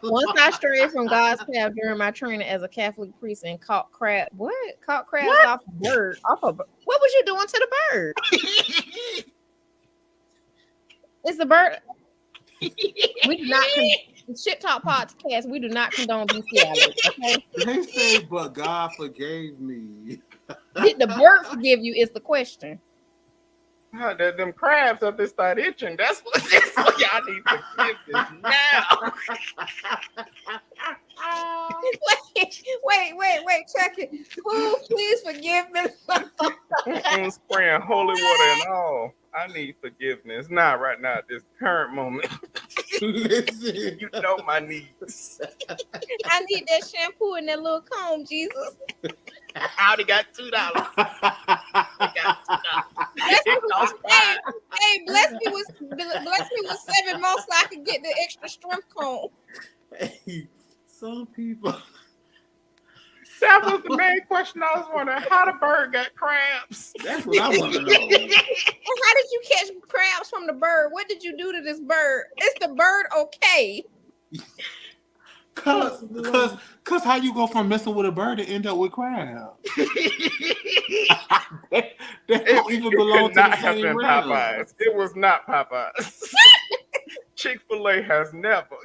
Once I strayed from God's path during my training as a Catholic priest and caught crabs off a bird. What was you doing to the bird? It's the bird. We do not Shit Talk Podcast, we do not condone bestiality, okay? They say, but God forgave me. Did the bird forgive you is the question. Them crabs up there start itching. That's what y'all need forgiveness now. Wait, check it. Who please forgive me? Spraying holy water and all. I need forgiveness. Not right now at this current moment. Listen, You know my needs. I need that shampoo and that little comb, Jesus. I already got $2. It cost Hey, $5. hey, bless me with 7 more so I can get the extra strength comb. hey, some people. That was the main question I was wondering. How the bird got crabs? That's what I want to know. And how did you catch crabs from the bird? What did you do to this bird? Is the bird okay? Cause how you go from messing with a bird to end up with crabs? they don't even belong to not the have same been realm. Popeyes. It was not Popeyes. Chick-fil-A has never.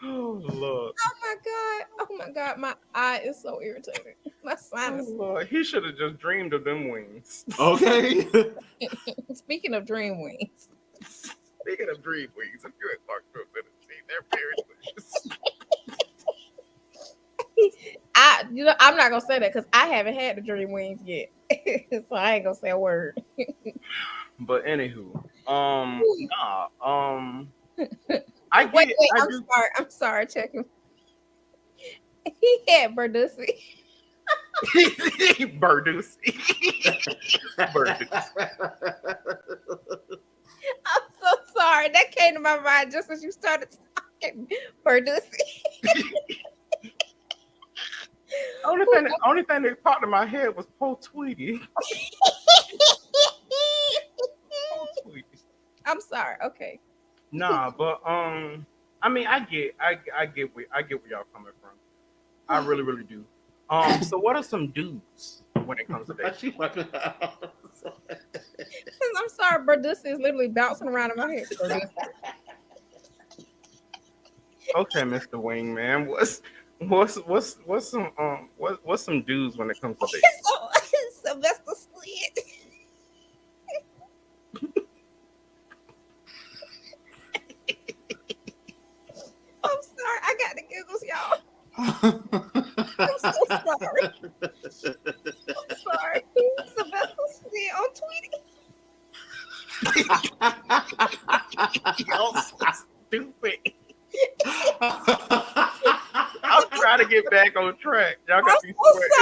Oh Lord. Oh my god, my eye is so irritated. My Oh sinus. Lord. He should have just dreamed of them wings. Okay. Speaking of dream wings. Speaking of dream wings, if you're at Clarksville, Tennessee, they're very delicious. I'm not gonna say that because I haven't had the dream wings yet. So I ain't gonna say a word. But anywho, I get. Wait, I I'm sorry, check him. He had Berdusi. Berdusi. Berdusi. I'm so sorry. That came to my mind just as you started talking. Berdusi. Only thing that popped in my head was Po Tweety. Po Tweety. I'm sorry. Okay. Nah, but I mean, I get where y'all coming from. I really, really do. So what are some dudes when it comes to dating? I'm sorry, Berdusi is literally bouncing around in my head. Okay, Mr. Wingman, what's some dudes when it comes to dating? Sylvester Slid. I'm sorry. I got the giggles, y'all. I'm so sorry. I'm sorry. Sylvester Slid on Tweety. Y'all so stupid. I'm trying to get back on track. Y'all got me I'm sweating.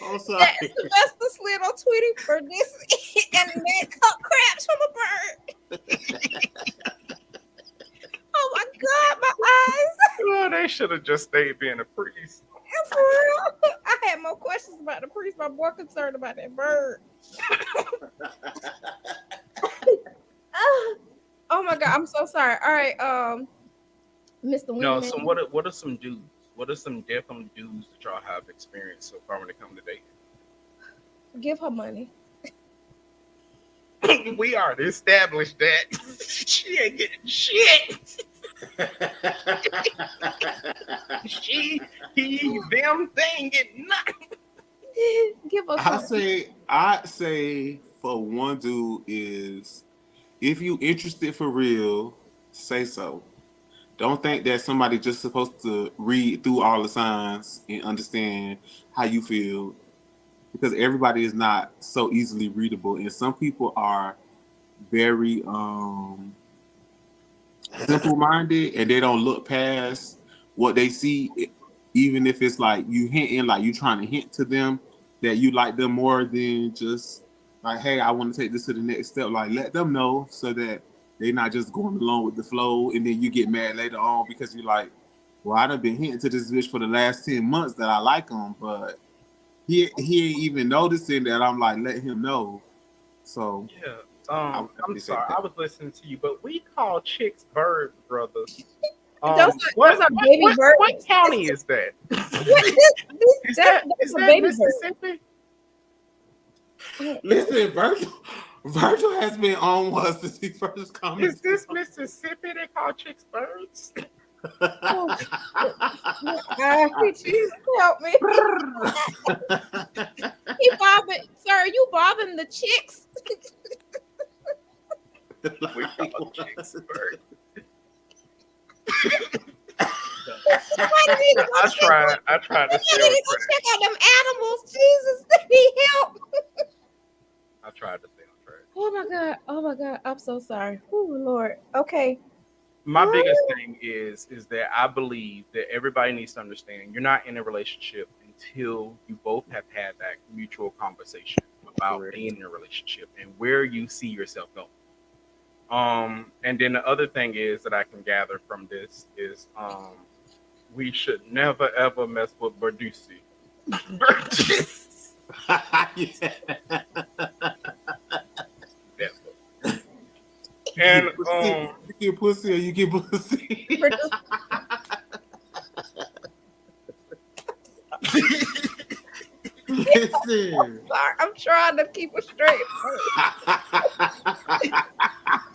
I'm so sorry. that Sylvester Slid on Tweety for this and the man caught crabs from a bird. Oh my God, my eyes. Oh, they should have just stayed being a priest. For real. I had more questions about the priest. My boy concerned about that bird. Oh my God, I'm so sorry. All right, Mr. No, Wingman. so what are some dudes? What are some definite dudes that y'all have experienced so far when it comes to dating? Give her money. We already established that she ain't getting shit. He, them, they ain't getting nothing. Give us. I say for one dude is if you interested for real, say so. Don't think that somebody just supposed to read through all the signs and understand how you feel, because everybody is not so easily readable, and some people are very simple-minded and they don't look past what they see, even if it's like you hinting, like you trying to hint to them that you like them more than just like, hey, I want to take this to the next step. Like, let them know so that they're not just going along with the flow, and then you get mad later on because you're like, well, I done been hinting to this bitch for the last 10 months that I like him, but he ain't even noticing that I'm like, let him know. So Yeah. would I'm definitely say sorry, that. I was listening to you, but we call chicks bird brothers. Those are baby birds. What county is that? Is That's that a baby bird. Mississippi? Listen, Virgil, Virgil has been on one since he first Is commented. this Mississippi? They call chicks birds. Oh, Jesus, help me. He bothered, sir. You bothering the chicks? We call chicks birds. Why did he go I tried. I tried to Why stay did on he go track. check out them animals? Jesus, need help. I tried to stay on track. Oh my God. Oh my God. I'm so sorry. Oh Lord. Okay. My biggest thing is that I believe that everybody needs to understand you're not in a relationship until you both have had that mutual conversation about Correct. being in a relationship and where you see yourself going. And then the other thing is that I can gather from this is we should never ever mess with Berdusi. Yeah. That's what. And you get pussy or you get pussy. Listen. Sorry, I'm trying to keep it straight.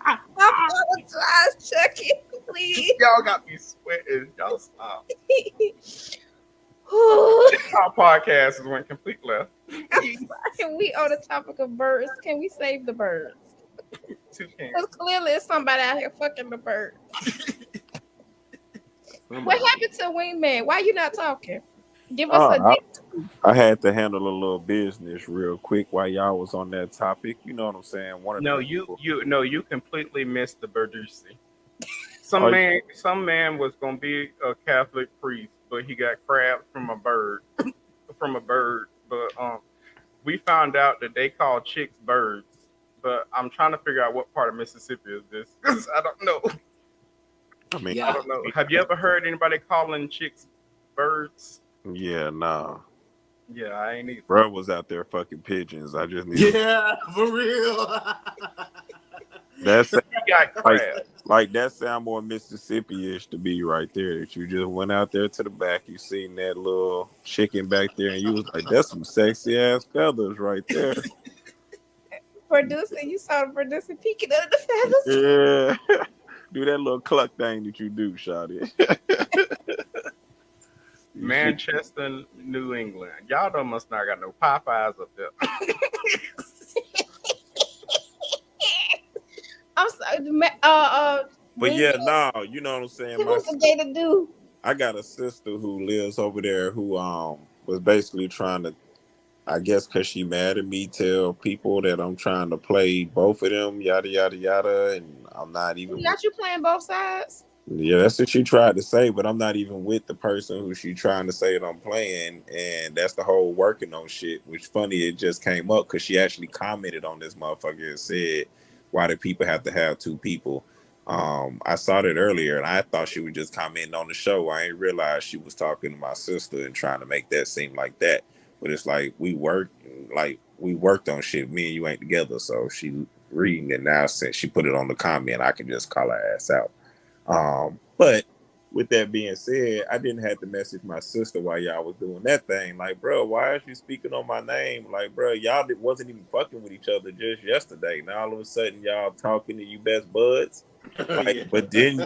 I apologize, Chucky. Please. y'all got me sweating. Y'all stop. I'm Our podcast has went complete left. sorry. We on the topic of birds. Can we save the birds? Toucan. Because clearly it's somebody out here fucking the bird. What happened to Wingman? Why you not talking? Give us a I had to handle a little business real quick while y'all was on that topic. You know what I'm saying? You completely missed the Berdusi. Some Oh, man was gonna be a Catholic priest, but he got crabbed from a bird. But we found out that they call chicks birds. But I'm trying to figure out what part of Mississippi is this because I don't know. I mean, Yeah. I don't know. Have you ever heard anybody calling chicks birds? yeah, nah. Yeah, I ain't either. Bro was out there fucking pigeons. I just need Yeah, for real. that's He got crabbed. like that sound more Mississippi-ish to be right there. That you just went out there to the back, you seen that little chicken back there, and you was like, "That's some sexy ass feathers right there." producer. You saw the producer peeking under the feathers. Yeah, do that little cluck thing that you do, shawty. Manchester, New England. Y'all don't must not got no Popeyes up there. I'm sorry. But yeah, no, you know what I'm saying. What's the day to do? I got a sister who lives over there who was basically trying to, I guess, cause she mad at me, tell people that I'm trying to play both of them, yada yada yada, and I'm not even. Got you playing both sides? Yeah, that's what she tried to say, but I'm not even with the person who she trying to say that I'm playing, and that's the whole working on shit. Which funny, it just came up because she actually commented on this motherfucker and said, "Why do people have to have two people?" I saw that earlier, and I thought she was just commenting on the show. I ain't realized she was talking to my sister and trying to make that seem like that. But it's like we worked on shit. Me and you ain't together, so she reading it now. Since she put it on the comment, I can just call her ass out. But with that being said, I didn't have to message my sister while y'all was doing that thing. Like, bro, why is you speaking on my name? Like, bro, y'all wasn't even fucking with each other just yesterday. Now all of a sudden y'all talking to you best buds. Like, Yeah. but then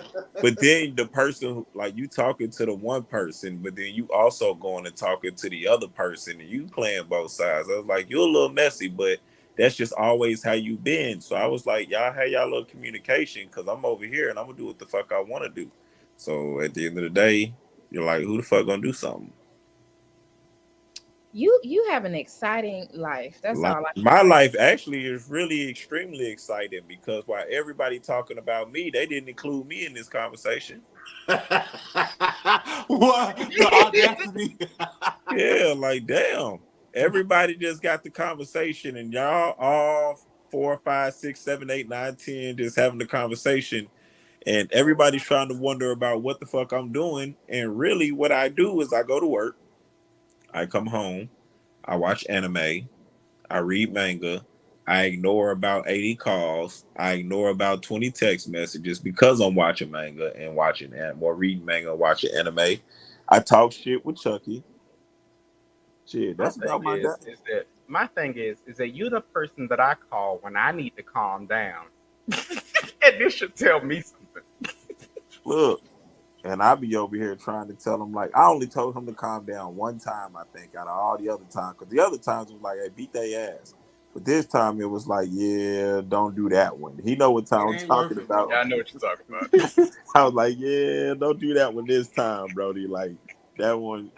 the person who, like, you talking to the one person, but then you also going and talking to the other person, and you playing both sides. I was like, you're a little messy, but that's just always how you been. So I was like, y'all have y'all little communication because I'm over here and I'm gonna do what the fuck I want to do. So at the end of the day, you're like, who the fuck gonna do something? You have an exciting life. That's all. My life actually is really extremely exciting because while everybody talking about me, they didn't include me in this conversation. What? The audacity. Yeah, like damn. Everybody just got the conversation, and y'all all 4, 5, 6, 7, 8, 9, 10 just having the conversation, and everybody's trying to wonder about what the fuck I'm doing. And really, what I do is I go to work, I come home, I watch anime, I read manga, I ignore about 80 calls, I ignore about 20 text messages because I'm watching manga and watching or reading manga and watching anime. I talk shit with Chucky. Shit, that's about my is that my thing is that you're the person that I call when I need to calm down, and this should tell me something. Look, and I be over here trying to tell him, like, I only told him to calm down one time, I think, out of all the other times. Because the other times it was like, hey, beat their ass. But this time it was like, yeah, don't do that one. He know what time I'm talking about. Yeah, I know what you're talking about. I was like, yeah, don't do that one this time, Brody. Like, that one,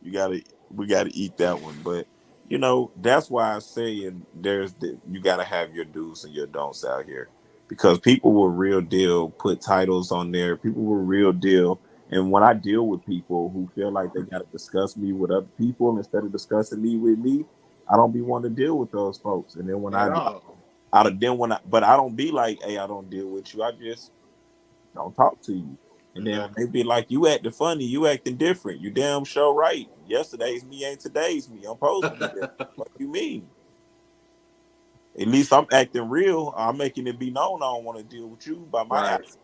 we gotta eat that one. But you know, that's why I say, and you gotta have your do's and your don'ts out here, because people will real deal put titles on there. People will real deal, and when I deal with people who feel like they gotta discuss me with other people instead of discussing me with me, I don't be wanting to deal with those folks. And then when but I don't be like, hey, I don't deal with you. I just don't talk to you. And then they be like, you acting funny, you acting different. You damn sure right. Yesterday's me ain't today's me. I'm supposed to be different. What you mean? At least I'm acting real. I'm making it be known I don't want to deal with you by my actions.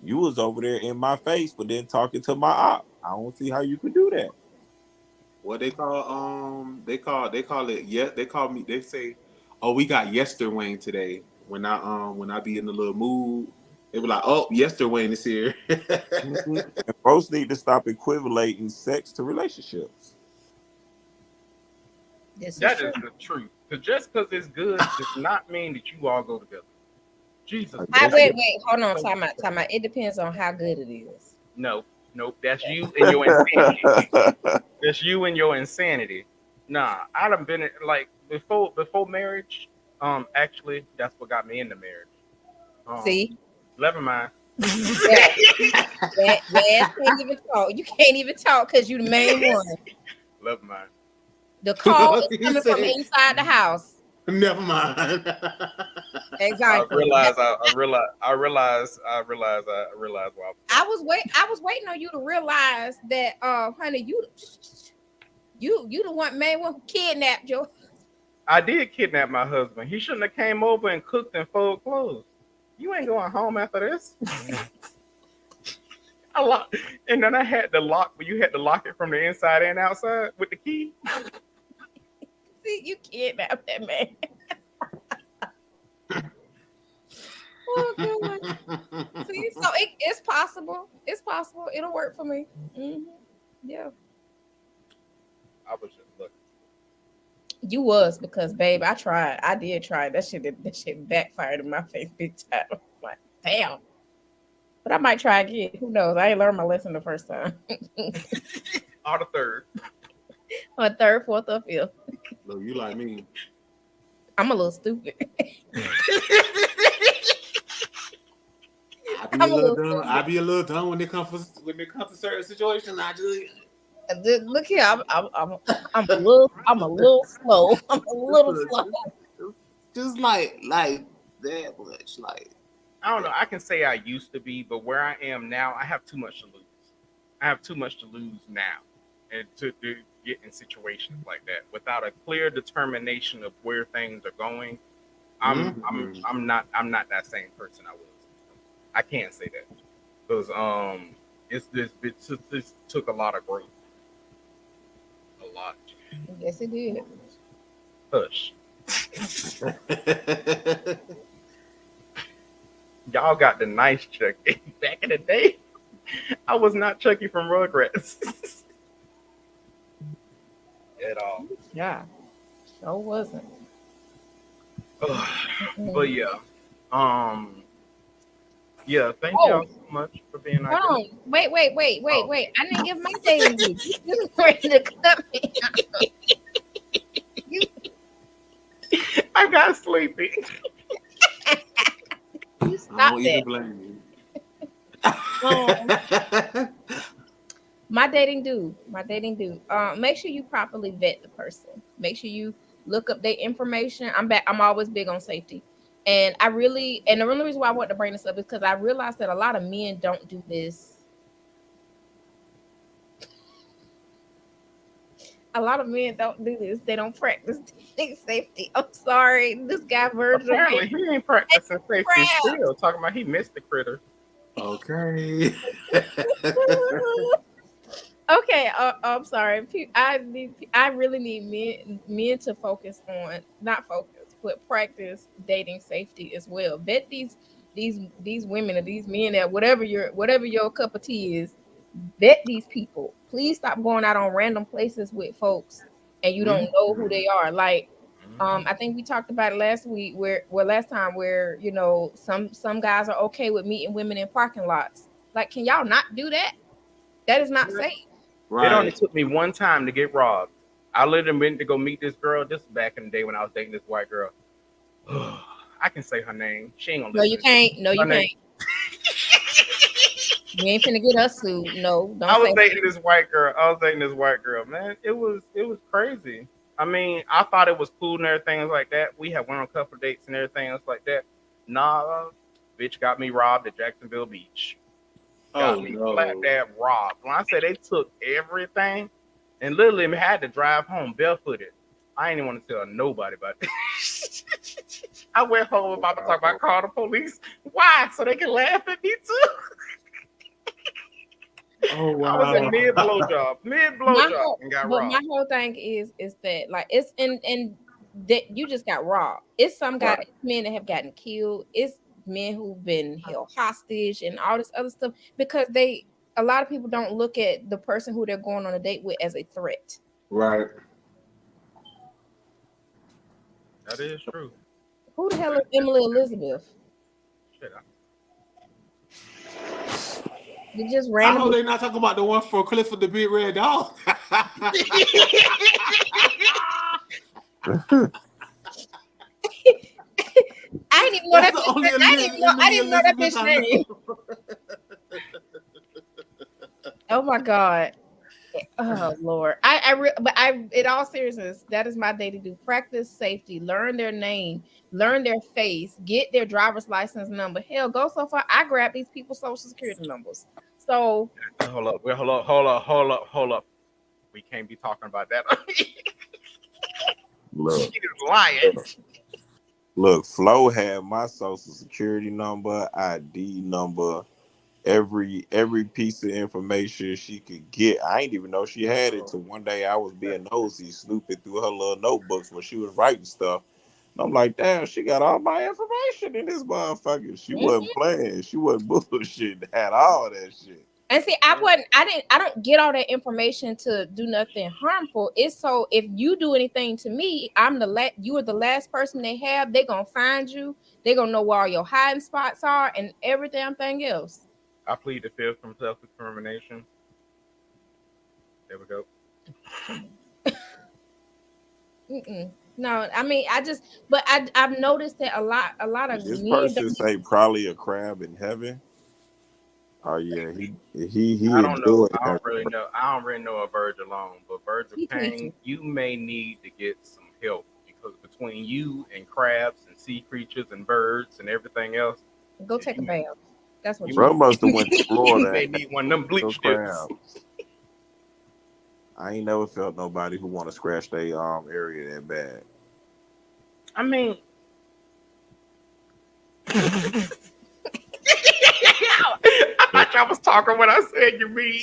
You was over there in my face, but then talking to my op. I don't see how you could do that. What they call it, yeah, they call me, they say, oh, we got Yester Wayne today. When I be in the little mood, they be like, oh, Yester Wayne is here. And folks need to stop equating sex to relationships. That is the truth. Because just because it's good does not mean that you all go together. Jesus. Wait, hold on, time out. It depends on how good it is. Nope, that's you and your insanity. That's you and your insanity. Nah, I done been like before marriage. Actually, that's what got me into marriage. See? Never mind. Yeah, can't even talk. You can't even talk because you the main one. Never mind. The call is coming from inside the house. Never mind. Exactly. I realize why. I was waiting on you to realize that, honey, you the one main one who kidnapped your. I did kidnap my husband. He shouldn't have came over and cooked and folded clothes. You ain't going home after this. And then I had to lock, but you had to lock it from the inside and outside with the key. See, you kidnapped that man. Oh, God. See, so it's possible. It's possible. It'll work for me. Mm-hmm. Yeah. I was just looking. You was, because, babe, I tried. I did try. That shit backfired in my face big time. I'm like, damn. But I might try again. Who knows? I ain't learned my lesson the first time. Or the third. Or third, fourth, or fifth. Look, you like me. I'm a little stupid. I be a little dumb when it comes to certain situations. I just look here. I'm a little slow. I'm a little slow. Just like that much. Like, I don't know. I can say I used to be, but where I am now, I have too much to lose. I have too much to lose now, and to get in situations like that without a clear determination of where things are going. I'm not that same person I was. I can't say that because it took a lot of growth. A lot. Yes, it did. Hush. Y'all got the nice Chucky. Back in the day, I was not Chucky from Rugrats. At all. Yeah. Sure wasn't. But yeah. Yeah, thank y'all so much for being Hold on. Wait. I didn't give my dating week. You ready to cut me. I got sleepy. You stop that. Blame My dating dude. Make sure you properly vet the person. Make sure you look up their information. I'm always big on safety. And the only reason why I want to bring this up is because I realized that a lot of men don't do this. A lot of men don't do this. They don't practice safety. I'm sorry. This guy Virgil. Apparently he ain't practicing safety still. Talking about he missed the critter. Okay. Okay, I'm sorry. I really need men to focus on not focus, but practice dating safety as well. Bet these women or these men that whatever your cup of tea is, vet these people. Please stop going out on random places with folks and you don't know who they are. Like I think we talked about it last week last time where some guys are okay with meeting women in parking lots. Like, can y'all not do that? That is not safe. It only Right. took me one time to get robbed. I literally went to go meet this girl. This was back in the day when I was dating this white girl. I can say her name. She ain't gonna No, you listen. can't. No, Her you name. can't. You ain't finna get us sued. No, I don't was say dating this white girl. I was dating this white girl. Man, it was crazy. I mean, I thought it was cool and everything else like that. We had went on a couple of dates and everything else like that. Nah, bitch got me robbed at Jacksonville Beach. Oh Got me flat no. dab robbed. When I say they took everything and literally had to drive home barefooted. I ain't even want to tell nobody about it. I went home about to talk about call the police. Why? So they can laugh at me too. Oh I was in wow. mid my blowjob, whole and got but my robbed. whole thing is that like it's and that you just got robbed. It's some guys Right. men that have gotten killed. It's men who've been held hostage and all this other stuff because a lot of people don't look at the person who they're going on a date with as a threat. Right. That is true. Who the hell is Emily Elizabeth? Shit, You just I hope randomly. they're not talking about the one for Clifford the Big Red Dog. I didn't even know That's that the bitch. only I Emily didn't know that Elizabeth bitch I name. know. Oh my god. Oh Lord. But in all seriousness, that is my day to do. Practice safety, learn their name, learn their face, get their driver's license number. Hell, go so far. I grab these people's social security numbers. So hold up. Well, hold up. We can't be talking about that. She Look, is lying. look. Flo had my social security number, ID number, every piece of information she could get. I ain't even know she had it till one day I was being nosy, snooping through her little notebooks when she was writing stuff. And I'm like, damn, she got all my information in this motherfucker. She wasn't mhm. playing. She wasn't bullshitting. Had all that shit. And see, I don't get all that information to do nothing harmful. It's so if you do anything to me, you are the last person they have. They're gonna find you, they're gonna know where all your hiding spots are and every damn thing else. I plead the fifth from self-incrimination. There we go. Mm-mm. No, I mean, but I've noticed that a lot of Did this men person don't. say probably a crab in heaven? Oh yeah, he I don't know. enjoyed I heaven. don't really know. I don't really know a Verge alone, but Virgil He Payne, preaching. you may need to get some help because between you and crabs and sea creatures and birds and everything else, Go take a you bath. That's what you you may Bro need. must have went to you Florida may and had need one of them no bleach dips. crabs. I ain't never felt nobody who want to scratch their area that bad. I mean, I thought y'all was talking when I said you mean.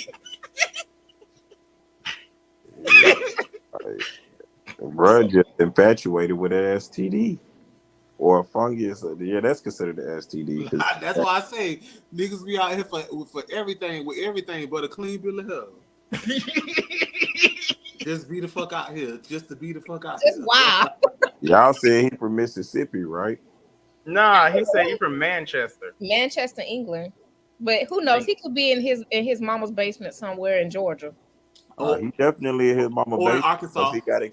Yeah, like, bro just infatuated with an STD or a fungus. Yeah, that's considered an STD. That's why I say niggas be out here for everything with everything but a clean bill of health. Just be the fuck out here. Just to be the fuck out Just here. wow. Y'all said he from Mississippi, right? Nah, he said you from Manchester. Manchester, England. But who knows? He could be in his mama's basement somewhere in Georgia. or, He definitely in his mama or in basement because Arkansas. he got to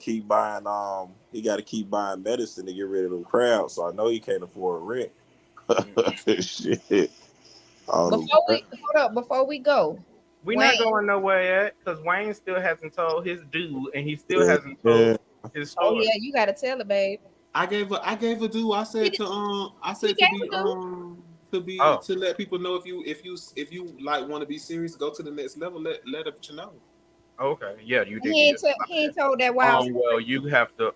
keep buying medicine to get rid of them crowds. So I know he can't afford rent. Mm-mm. Shit. All them Before crowds. we hold up, before we go, We Wayne. not going nowhere yet because Wayne still hasn't told his due and he still Yeah, hasn't yeah. told his Oh story. yeah, you gotta tell it, babe. I gave a due. He, did- I he said gave a do. Oh, to let people know if you like want to be serious, go to the next level. Let you know. okay. Yeah, you did He get ain't it. tell, he ain't told that wild Well, story. you have to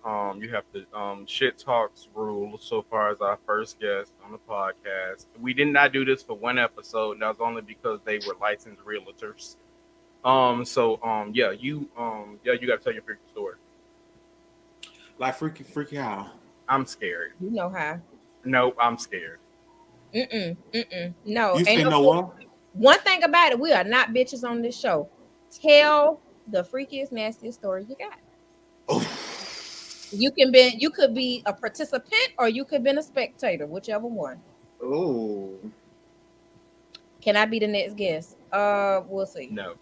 shit talks rule so far as our first guest on the podcast. We did not do this for one episode. And that was only because they were licensed realtors. Yeah, you gotta tell your freaky story. Like freaky how? I'm scared. You know how. No, I'm scared. No, You ain't say no. no what? One thing about it, we are not bitches on this show. Tell the freakiest, nastiest story you got. Oh. You could be a participant or you could be a spectator, whichever one. Oh. Can I be the next guest? We'll see. No.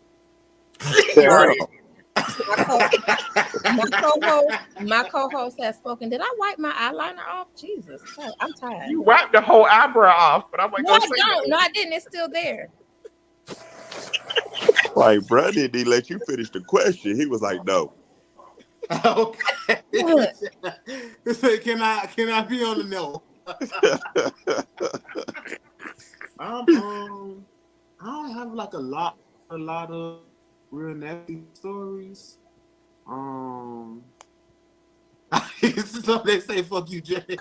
Damn. My co-host has spoken. Did I wipe my eyeliner off? Jesus, I'm tired. You wiped the whole eyebrow off, but I'm like, No, I don't. No, I didn't. It's still there. Like, bro, did he let you finish the question? He was like, no. Okay. He said, can I be on the no? I don't have like a lot of real nasty stories. So they say fuck you, Jay.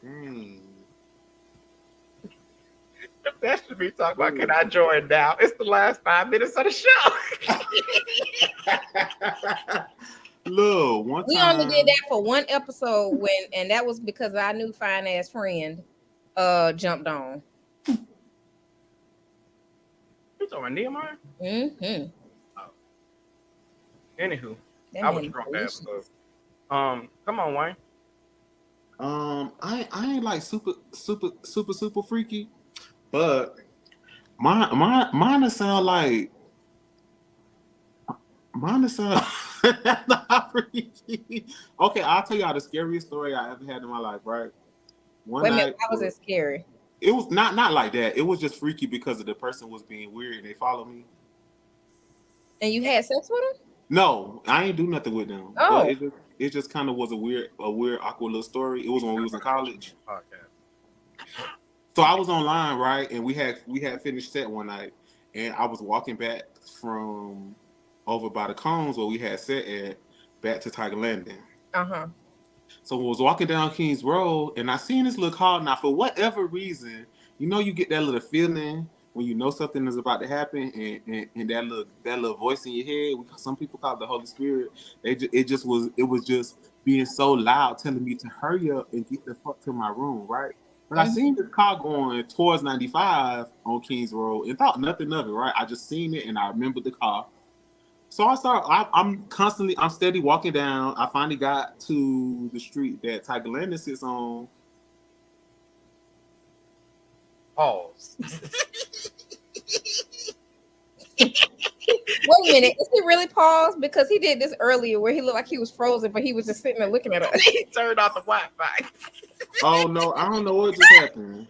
Dang. That should be talking about. Can I join now? It's the last 5 minutes of the show. Look, one time We only did that for one episode and that was because our new fine ass friend jumped on. You talking about Nehemiah? Mm-hmm. Anywho, That I was man drunk delicious. that episode. Come on, Wayne. I ain't like super freaky, but mine sound like not freaky. Okay, I'll tell y'all the scariest story I ever had in my life. Right, one Wait a night minute, why was it scary? it was not like that. It was just freaky because of the person was being weird and they followed me. And you had sex with him? No, I ain't do nothing with them. Oh. But it just kind of was a weird, awkward little story. It was when we was in college. Okay. So I was online, right, and we had finished set one night, and I was walking back from over by the cones where we had set at back to Tiger Landing. Uh-huh. So I was walking down Kings Road, and I seen this little car. Now, for whatever reason, you get that little feeling when you know something is about to happen, and that little voice in your head. Some people call it the Holy Spirit. It was just being so loud, telling me to hurry up and get the fuck to my room, right? But I seen this car going towards 95 on Kings Road and thought nothing of it, right? I just seen it and I remembered the car. So I'm steady walking down. I finally got to the street that Tiger Landing sits on. Pause. Wait a minute, is he really paused? Because he did this earlier where he looked like he was frozen, but he was just sitting there looking at us. He turned off the Wi-Fi. Oh no, I don't know what just happened.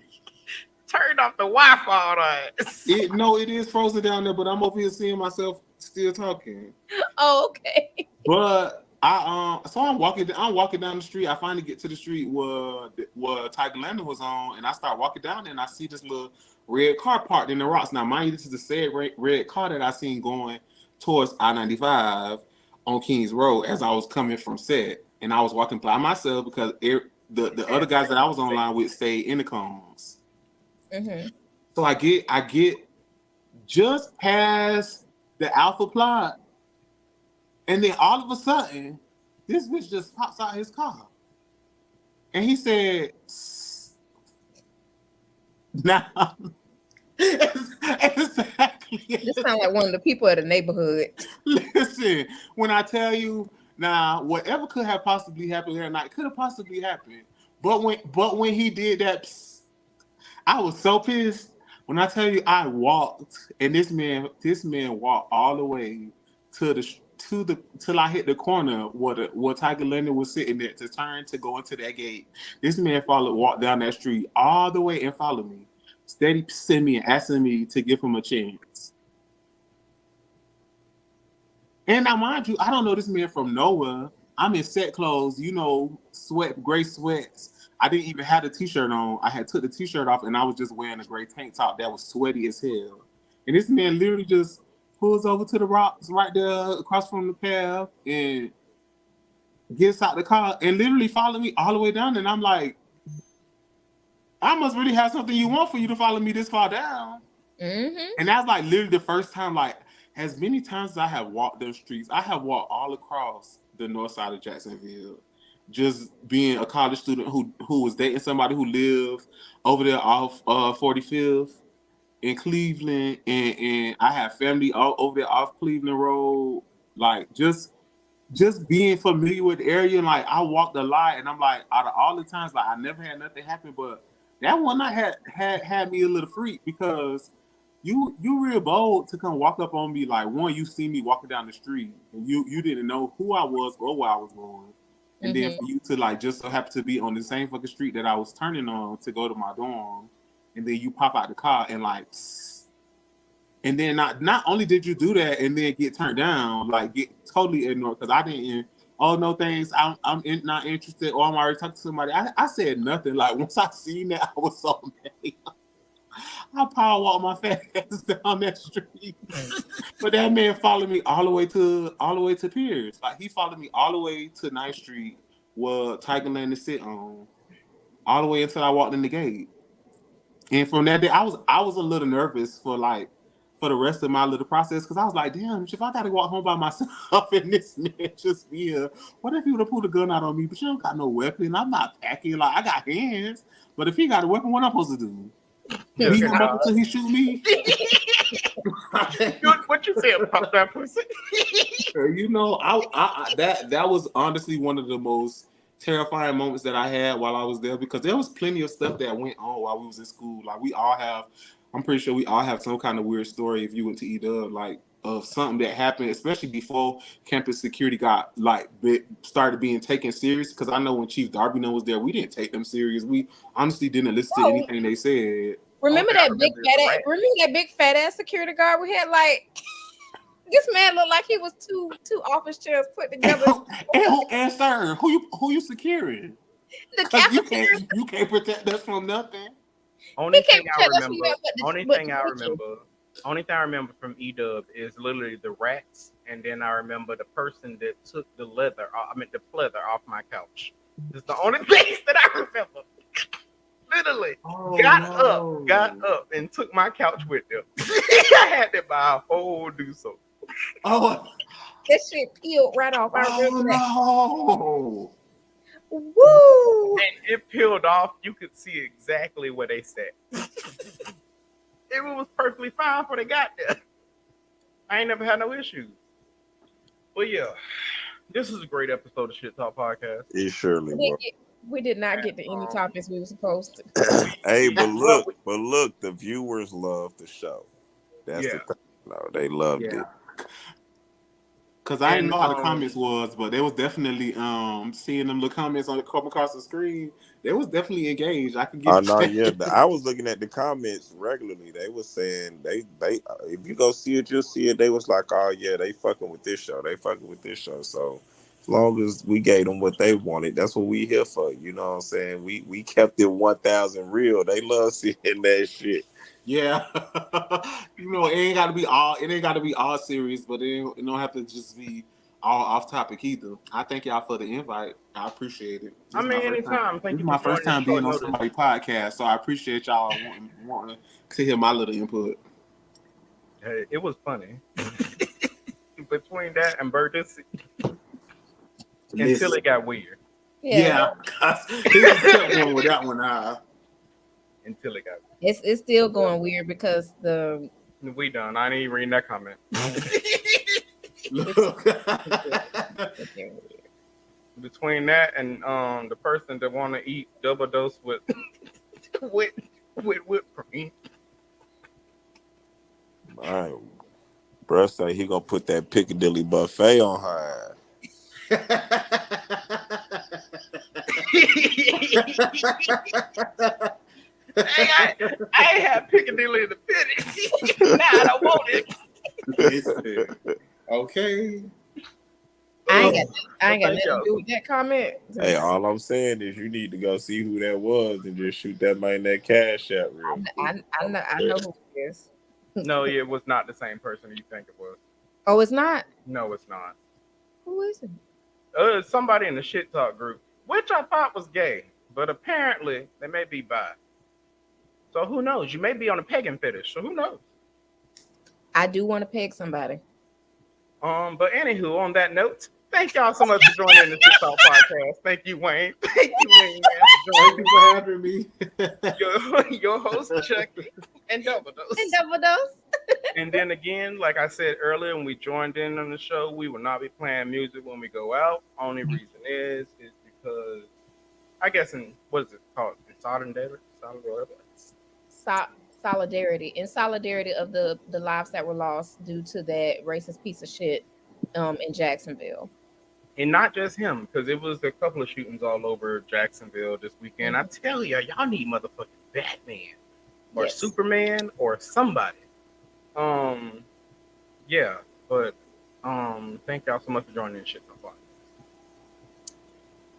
Turned off the Wi-Fi on us. It is frozen down there, but I'm over here seeing myself still talking. Oh, okay. But I'm walking down the street. I finally get to the street where Tiger Landing was on, and I start walking down there, and I see this little red car parked in the rocks. Now, mind you, this is the said red car that I seen going towards I-95 on Kings Road as I was coming from set, and I was walking by myself because the other guys that I was online with stayed in the cones. Mm-hmm. So I get just past the Alpha plot, and then all of a sudden, this bitch just pops out his car, and he said, "Now, exactly." This sounds like one of the people at the neighborhood. Listen, when I tell you now, whatever could have possibly happened that night could have possibly happened, but when he did that, I was so pissed. When I tell you, I walked, and this man walked all the way till I hit the corner where Tiger Landing was sitting there to turn to go into that gate. This man walked down that street all the way and followed me, steady sending me and asking me to give him a chance. And now, mind you, I don't know this man from nowhere. I'm in set clothes, gray sweats. I didn't even have the t-shirt on. I had took the t-shirt off and I was just wearing a gray tank top that was sweaty as hell. And this man literally just pulls over to the rocks right there across from the path and gets out the car and literally followed me all the way down. And I'm like, I must really have something you want for you to follow me this far down. Mm-hmm. And that's like literally the first time, like, as many times as I have walked those streets, I have walked all across the north side of Jacksonville. Just being a college student who was dating somebody who lived over there off 45th in Cleveland, and I have family all over there off Cleveland Road. Like just being familiar with the area, and like I walked a lot, and I'm like, out of all the times, like I never had nothing happen, but that one night had me a little freak because you real bold to come walk up on me. Like, one, you see me walking down the street, and you didn't know who I was or where I was going, and then for you to like just so happen to be on the same fucking street that I was turning on to go to my dorm, and then you pop out the car and like. And then not only did you do that and then get turned down, like get totally ignored because I didn't. Oh no, thanks. Not interested. Or I'm already talking to somebody. I said nothing. Like once I seen that, I was so mad. I power walked my fat ass down that street. But that man followed me all the way to Pierce. Like he followed me all the way to 9th Street, where Tiger Land to sit on, all the way until I walked in the gate. And from that day, I was a little nervous for the rest of my little process because I was like, damn, if I gotta walk home by myself and this man just be here, what if he would have pulled a gun out on me? But you don't got no weapon. I'm not packing. Like I got hands, but if he got a weapon, what I'm supposed to do? Beat him up until he shoot me? What you said about that pussy? You know, that was honestly one of the most terrifying moments that I had while I was there because there was plenty of stuff that went on while we was in school. Like I'm pretty sure we all have some kind of weird story if you went to EW, like of something that happened, especially before campus security got started being taken serious. Because I know when Chief Darby was there, we didn't take them serious. We honestly didn't listen to anything they said. Remember that big fat ass security guard we had? Like this man looked like he was two office chairs put together. And sir, who you securing? The cafeteria. You can't protect us from nothing. Only thing I remember from EW is literally the rats, and then I remember the person that took the pleather off my couch. It's the only things that I remember. Literally, got up, and took my couch with them. I had to buy a whole new soap. Oh, that shit peeled right off. I remember that. No. Woo! And it peeled off. You could see exactly where they sat. It was perfectly fine before they got there. I ain't never had no issues. But yeah, this is a great episode of Shit Talk Podcast. It surely was. We did not get to any topics we were supposed to. Hey, but look, the viewers love the show. That's the thing. No, they loved it. Cause I didn't know how the comments was, but they was definitely seeing them little comments on the come across the screen. They was definitely engaged. I could get. I was looking at the comments regularly. They was saying they if you go see it, you'll see it. They was like, oh yeah, they fucking with this show. They fucking with this show. So as long as we gave them what they wanted, that's what we here for. You know what I'm saying? We kept it 1,000 real. They love seeing that shit. Yeah, you know, it ain't got to be all serious, but it don't have to just be all off topic either. I thank y'all for the invite. I appreciate it. Anytime. Thank you. This is my first time being on somebody's podcast, so I appreciate y'all wanting to hear my little input. Hey, it was funny. Between that and Burgess, until it got weird. Yeah, he just kept going with that one. Until it got weird. It's still going weird because we done. I didn't even read that comment. Between that and the person that want to eat double dose with whipped cream. All right, bruh say he gonna put that Piccadilly buffet on her. I ain't had Piccadilly in the finish. Now I don't want it. Okay. I ain't got nothing to do with that comment. Hey, all I'm saying is you need to go see who that was and just shoot that man that cash out real quick. I know who it is. No, it was not the same person you think it was. Oh, it's not? No, it's not. Who is it? Somebody in the Shit Talk group, which I thought was gay, but apparently they may be bi. So who knows? You may be on a pegging fetish. So who knows? I do want to peg somebody. But anywho, on that note, thank y'all so much for joining the Shit Talk podcast. Thank you, Wayne. Thank you, Wayne, man, Thank you for having me. your host, Chucky, and Double Dose. And double dose. And then again, like I said earlier, when we joined in on the show, we will not be playing music when we go out. Only reason is because I guess what is it called? In solidarity, Solidarity. In solidarity of the lives that were lost due to that racist piece of shit in Jacksonville. and not just him, because it was a couple of shootings all over Jacksonville this weekend. I tell you, y'all need motherfucking Batman or Yes. Superman or somebody. Yeah, but thank y'all so much for joining in, shit.